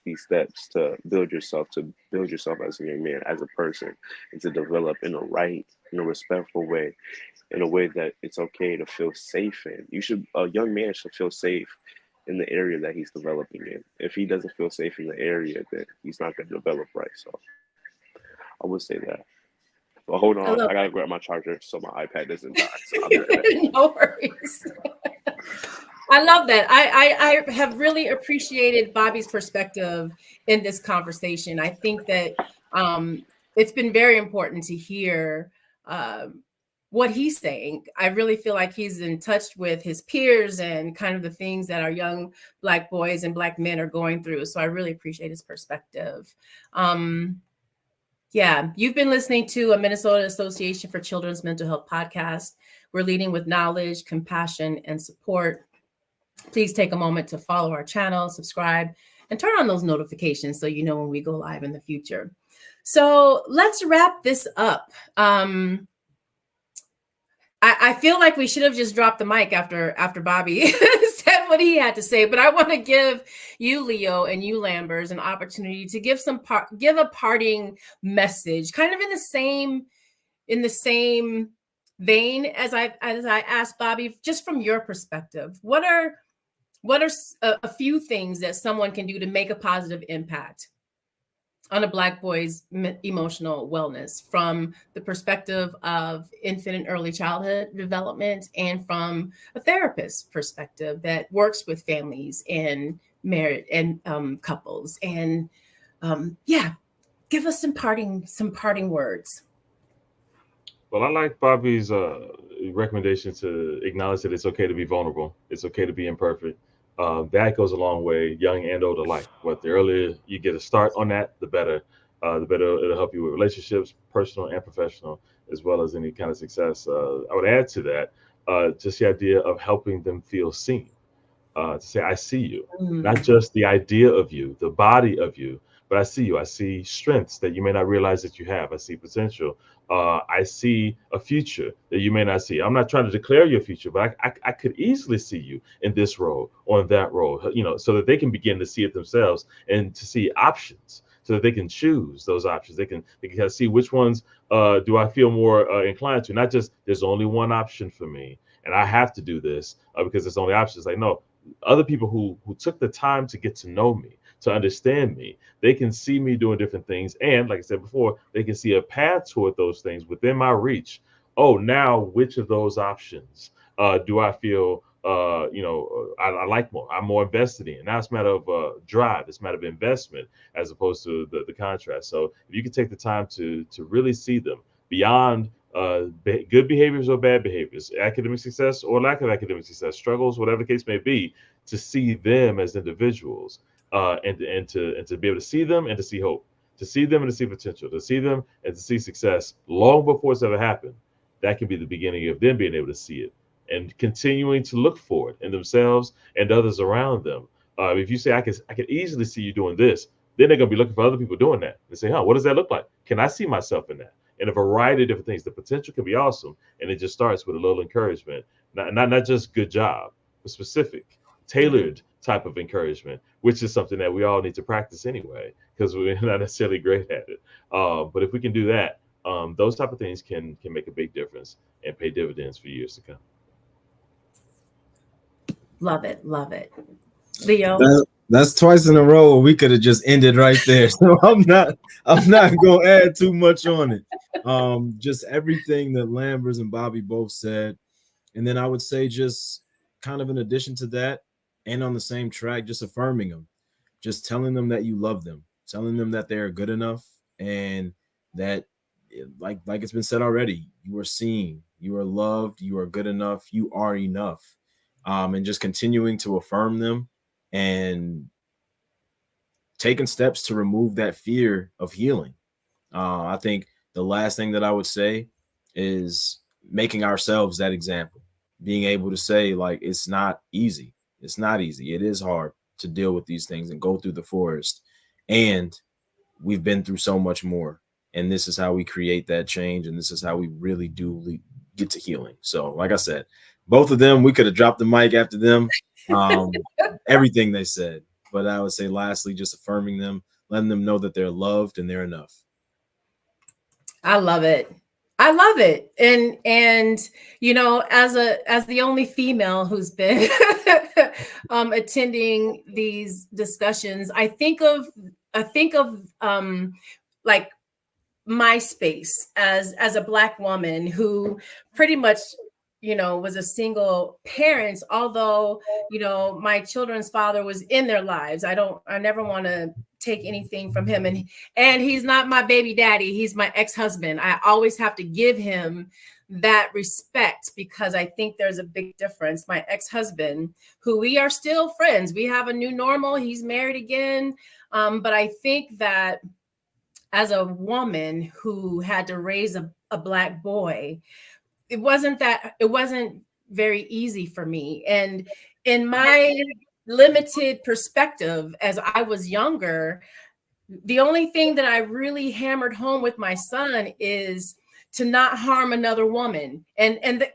these steps to build yourself as a young man, as a person, and to develop in a respectful way, in a way that it's okay to feel safe in. A young man should feel safe in the area that he's developing in. If he doesn't feel safe in the area, then he's not going to develop right. So I would say that. But hold on, I gotta grab my charger so my iPad doesn't die. So I'll be right back. No worries. I love that. I have really appreciated Bobby's perspective in this conversation. I think that it's been very important to hear what he's saying. I really feel like he's in touch with his peers and kind of the things that our young Black boys and Black men are going through. So I really appreciate his perspective. Yeah, you've been listening to a Minnesota Association for Children's Mental Health podcast. We're leading with knowledge, compassion, and support. Please take a moment to follow our channel, subscribe, and turn on those notifications so you know when we go live in the future. So let's wrap this up. I feel like we should have just dropped the mic after Bobby said what he had to say, but I want to give you, Leo, and you, Lambers, an opportunity to give a parting message, kind of in the same vein as I asked Bobby, just from your perspective. What are a few things that someone can do to make a positive impact on a Black boy's emotional wellness from the perspective of infant and early childhood development, and from a therapist perspective that works with families and married and couples? And give us some parting words. Well, I like Bobby's recommendation to acknowledge that it's okay to be vulnerable. It's okay to be imperfect. That goes a long way, young and old alike. But the earlier you get a start on that, the better. The better it'll help you with relationships, personal and professional, as well as any kind of success. I would add to that just the idea of helping them feel seen. To say, I see you, not just the idea of you, the body of you, but I see you. I see strengths that you may not realize that you have. I see potential. I see a future that you may not see. I'm not trying to declare your future, but I could easily see you in this role or in that role, so that they can begin to see it themselves and to see options, so that they can choose those options. They can see which ones do I feel more inclined to. Not just there's only one option for me and I have to do this because it's only options. Like, no, other people who took the time to get to know me, to understand me, they can see me doing different things. And like I said before, they can see a path toward those things within my reach. Oh, now which of those options do I feel, I like more, I'm more invested in? Now it's a matter of drive. It's a matter of investment as opposed to the contrast. So if you can take the time to really see them beyond good behaviors or bad behaviors, academic success or lack of academic success, struggles, whatever the case may be, to see them as individuals, and to be able to see them and to see hope, to see them and to see potential, to see them and to see success long before it's ever happened. That can be the beginning of them being able to see it and continuing to look for it in themselves and others around them. If you say, I could easily see you doing this, then they're going to be looking for other people doing that. They say, what does that look like? Can I see myself in that? And a variety of different things. The potential can be awesome. And it just starts with a little encouragement, not just good job, but specific, tailored type of encouragement, which is something that we all need to practice anyway, because we're not necessarily great at it. But if we can do that, those type of things can make a big difference and pay dividends for years to come. Love it. Leo? That's twice in a row we could have just ended right there. So I'm not gonna add too much on it. Just everything that Lambers and Bobby both said. And then I would say, just kind of in addition to that, and on the same track, just affirming them, just telling them that you love them, telling them that they're good enough, and that, like it's been said already, you are seen, you are loved, you are good enough, you are enough. And just continuing to affirm them and taking steps to remove that fear of healing. I think the last thing that I would say is making ourselves that example, being able to say, like, it's not easy. It's not easy. It is hard to deal with these things and go through the forest. And we've been through so much more. And this is how we create that change. And this is how we really do get to healing. So, like I said, both of them, we could have dropped the mic after them. Everything they said. But I would say lastly, just affirming them, letting them know that they're loved and they're enough. I love it. I love it. And you know, as the only female who's been attending these discussions, I think of like my space as a Black woman who pretty much, you know, was a single parent, although, you know, my children's father was in their lives. I never want to take anything from him, and he's not my baby daddy, he's my ex-husband. I always have to give him that respect because I think there's a big difference. My ex-husband, who we are still friends, we have a new normal, he's married again, but I think that as a woman who had to raise a Black boy, it wasn't very easy for me. And in my limited perspective, as I was younger, the only thing that I really hammered home with my son is to not harm another woman.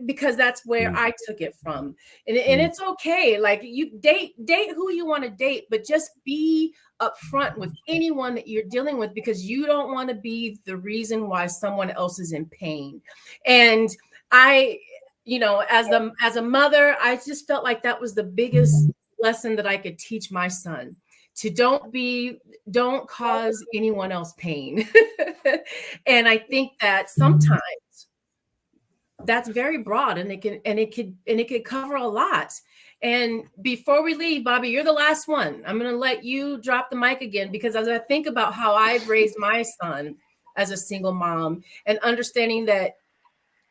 Because that's where I took it from. And it's okay. Like, you date who you want to date, but just be upfront with anyone that you're dealing with, because you don't want to be the reason why someone else is in pain. And I, you know, as a mother, I just felt like that was the biggest lesson that I could teach my son. To don't cause anyone else pain. And I think that sometimes that's very broad, and it could cover a lot. And before we leave, Bobby, you're the last one. I'm going to let you drop the mic again, because as I think about how I've raised my son as a single mom, and understanding that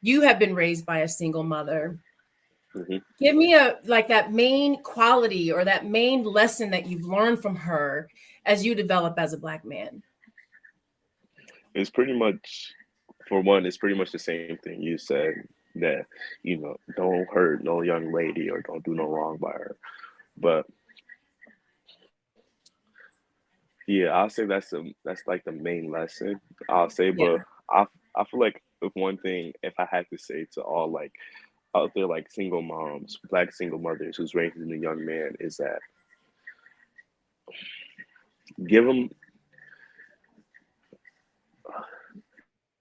you have been raised by a single mother, give me that main quality or that main lesson that you've learned from her as you develop as a Black man. It's pretty much, for one, it's pretty much the same thing you said, that, you know, don't hurt no young lady or don't do no wrong by her. But yeah, I'll say that's like the main lesson, I'll say. But I feel like if one thing, if I had to say to all like out there, like single moms, Black single mothers who's raising a young man, is that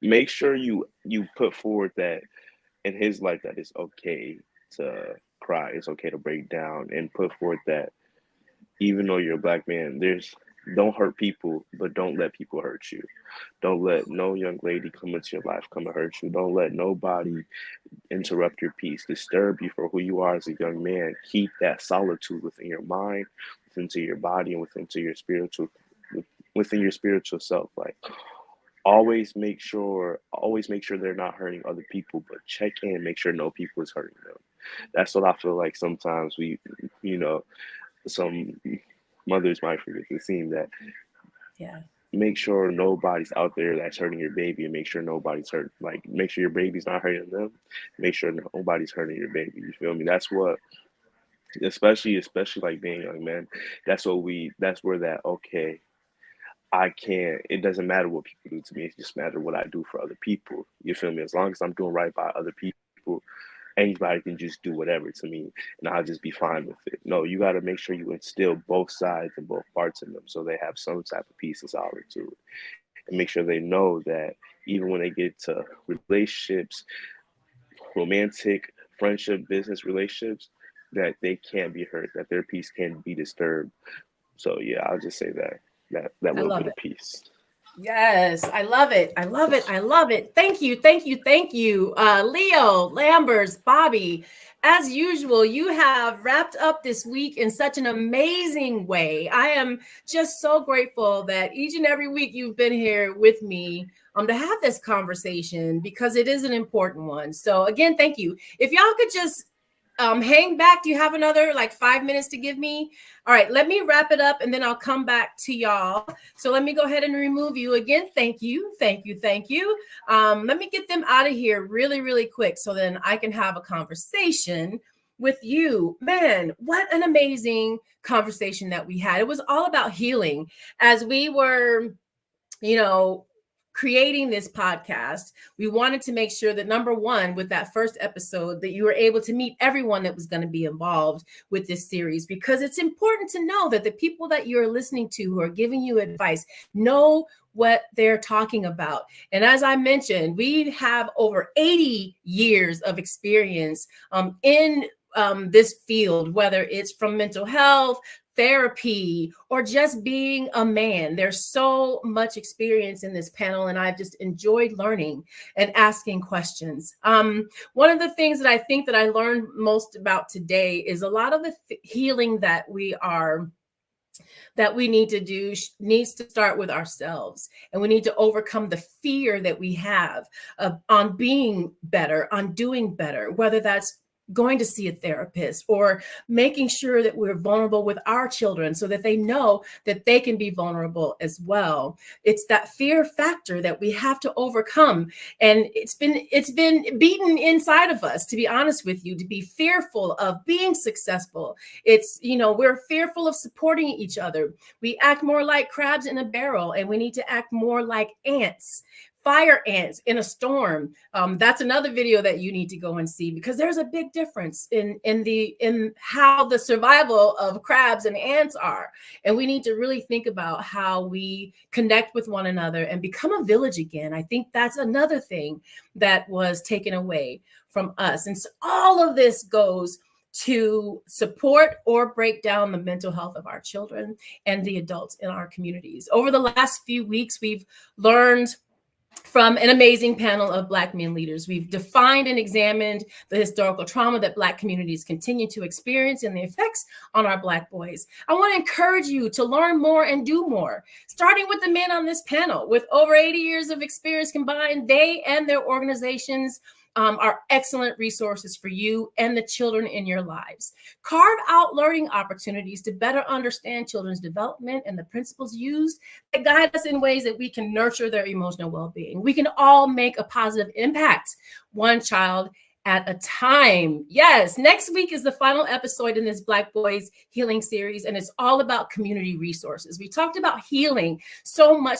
make sure you put forward that in his life that it's okay to cry, it's okay to break down, and put forward that even though you're a Black man, don't hurt people, but don't let people hurt you. Don't let no young lady come into your life, come and hurt you. Don't let nobody interrupt your peace, disturb you for who you are as a young man. Keep that solitude within your mind, within your body, and within your spiritual self. Like, always make sure they're not hurting other people, but check in, make sure no people is hurting them. That's what I feel like sometimes we, you know, some mothers might forget to see that. Yeah. Make sure nobody's out there that's hurting your baby, and make sure nobody's hurt. Like, make sure your baby's not hurting them. Make sure nobody's hurting your baby. You feel me? That's what, especially like being young men. That's where that, okay, it doesn't matter what people do to me. It just matters what I do for other people. You feel me? As long as I'm doing right by other people, anybody can just do whatever to me and I'll just be fine with it. No, you got to make sure you instill both sides and both parts in them so they have some type of peace and solitude. And make sure they know that even when they get to relationships, romantic, friendship, business relationships, that they can't be hurt, that their peace can't be disturbed. So yeah, I'll just say that little bit of peace. Yes, I love it. I love it. I love it. Thank you. Thank you. Thank you. Leo, Lambers, Bobby, as usual, you have wrapped up this week in such an amazing way. I am just so grateful that each and every week you've been here with me to have this conversation, because it is an important one. So again, thank you. If y'all could just hang back. Do you have another 5 minutes to give me? All right, let me wrap it up and then I'll come back to y'all. So let me go ahead and remove you again. Thank you. Thank you. Thank you. Let me get them out of here really, really quick so then I can have a conversation with you. Man, what an amazing conversation that we had. It was all about healing as we were, creating this podcast, we wanted to make sure that, number one, with that first episode, that you were able to meet everyone that was going to be involved with this series, because it's important to know that the people that you're listening to who are giving you advice know what they're talking about. And as I mentioned, we have over 80 years of experience in this field, whether it's from mental health, therapy, or just being a man. There's so much experience in this panel, and I've just enjoyed learning and asking questions. One of the things that I think that I learned most about today is a lot of the healing that we need to do needs to start with ourselves. And we need to overcome the fear that we have on being better, on doing better, whether that's going to see a therapist or making sure that we're vulnerable with our children so that they know that they can be vulnerable as well. It's that fear factor that we have to overcome. And it's been beaten inside of us, to be honest with you, to be fearful of being successful. It's, we're fearful of supporting each other. We act more like crabs in a barrel, and we need to act more like ants. Fire ants in a storm. That's another video that you need to go and see, because there's a big difference in how the survival of crabs and ants are. And we need to really think about how we connect with one another and become a village again. I think that's another thing that was taken away from us. And so all of this goes to support or break down the mental health of our children and the adults in our communities. Over the last few weeks, we've learned from an amazing panel of Black men leaders. We've defined and examined the historical trauma that Black communities continue to experience and the effects on our Black boys. I want to encourage you to learn more and do more, starting with the men on this panel. With over 80 years of experience combined, they and their organizations are excellent resources for you and the children in your lives. Carve out learning opportunities to better understand children's development and the principles used that guide us in ways that we can nurture their emotional well-being. We can all make a positive impact, one child at a time. Yes, next week is the final episode in this Black Boys Healing series, and it's all about community resources. We talked about healing so much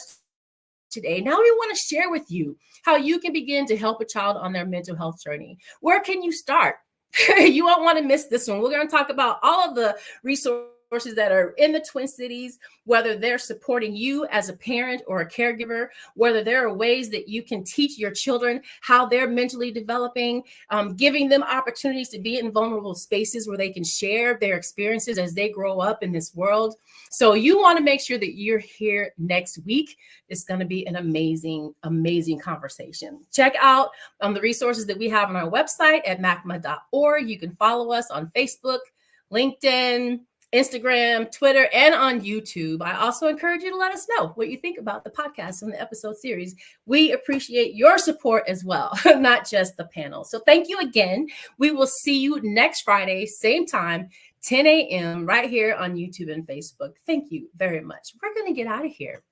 today. Now we want to share with you how you can begin to help a child on their mental health journey. Where can you start? You won't want to miss this one. We're going to talk about all of the resources that are in the Twin Cities, whether they're supporting you as a parent or a caregiver, whether there are ways that you can teach your children how they're mentally developing, giving them opportunities to be in vulnerable spaces where they can share their experiences as they grow up in this world. So you want to make sure that you're here next week. It's going to be an amazing, amazing conversation. Check out the resources that we have on our website at macma.org. You can follow us on Facebook, LinkedIn, Instagram, Twitter, and on YouTube. I also encourage you to let us know what you think about the podcast and the episode series. We appreciate your support as well, not just the panel. So thank you again. We will see you next Friday, same time, 10 a.m. right here on YouTube and Facebook. Thank you very much. We're going to get out of here.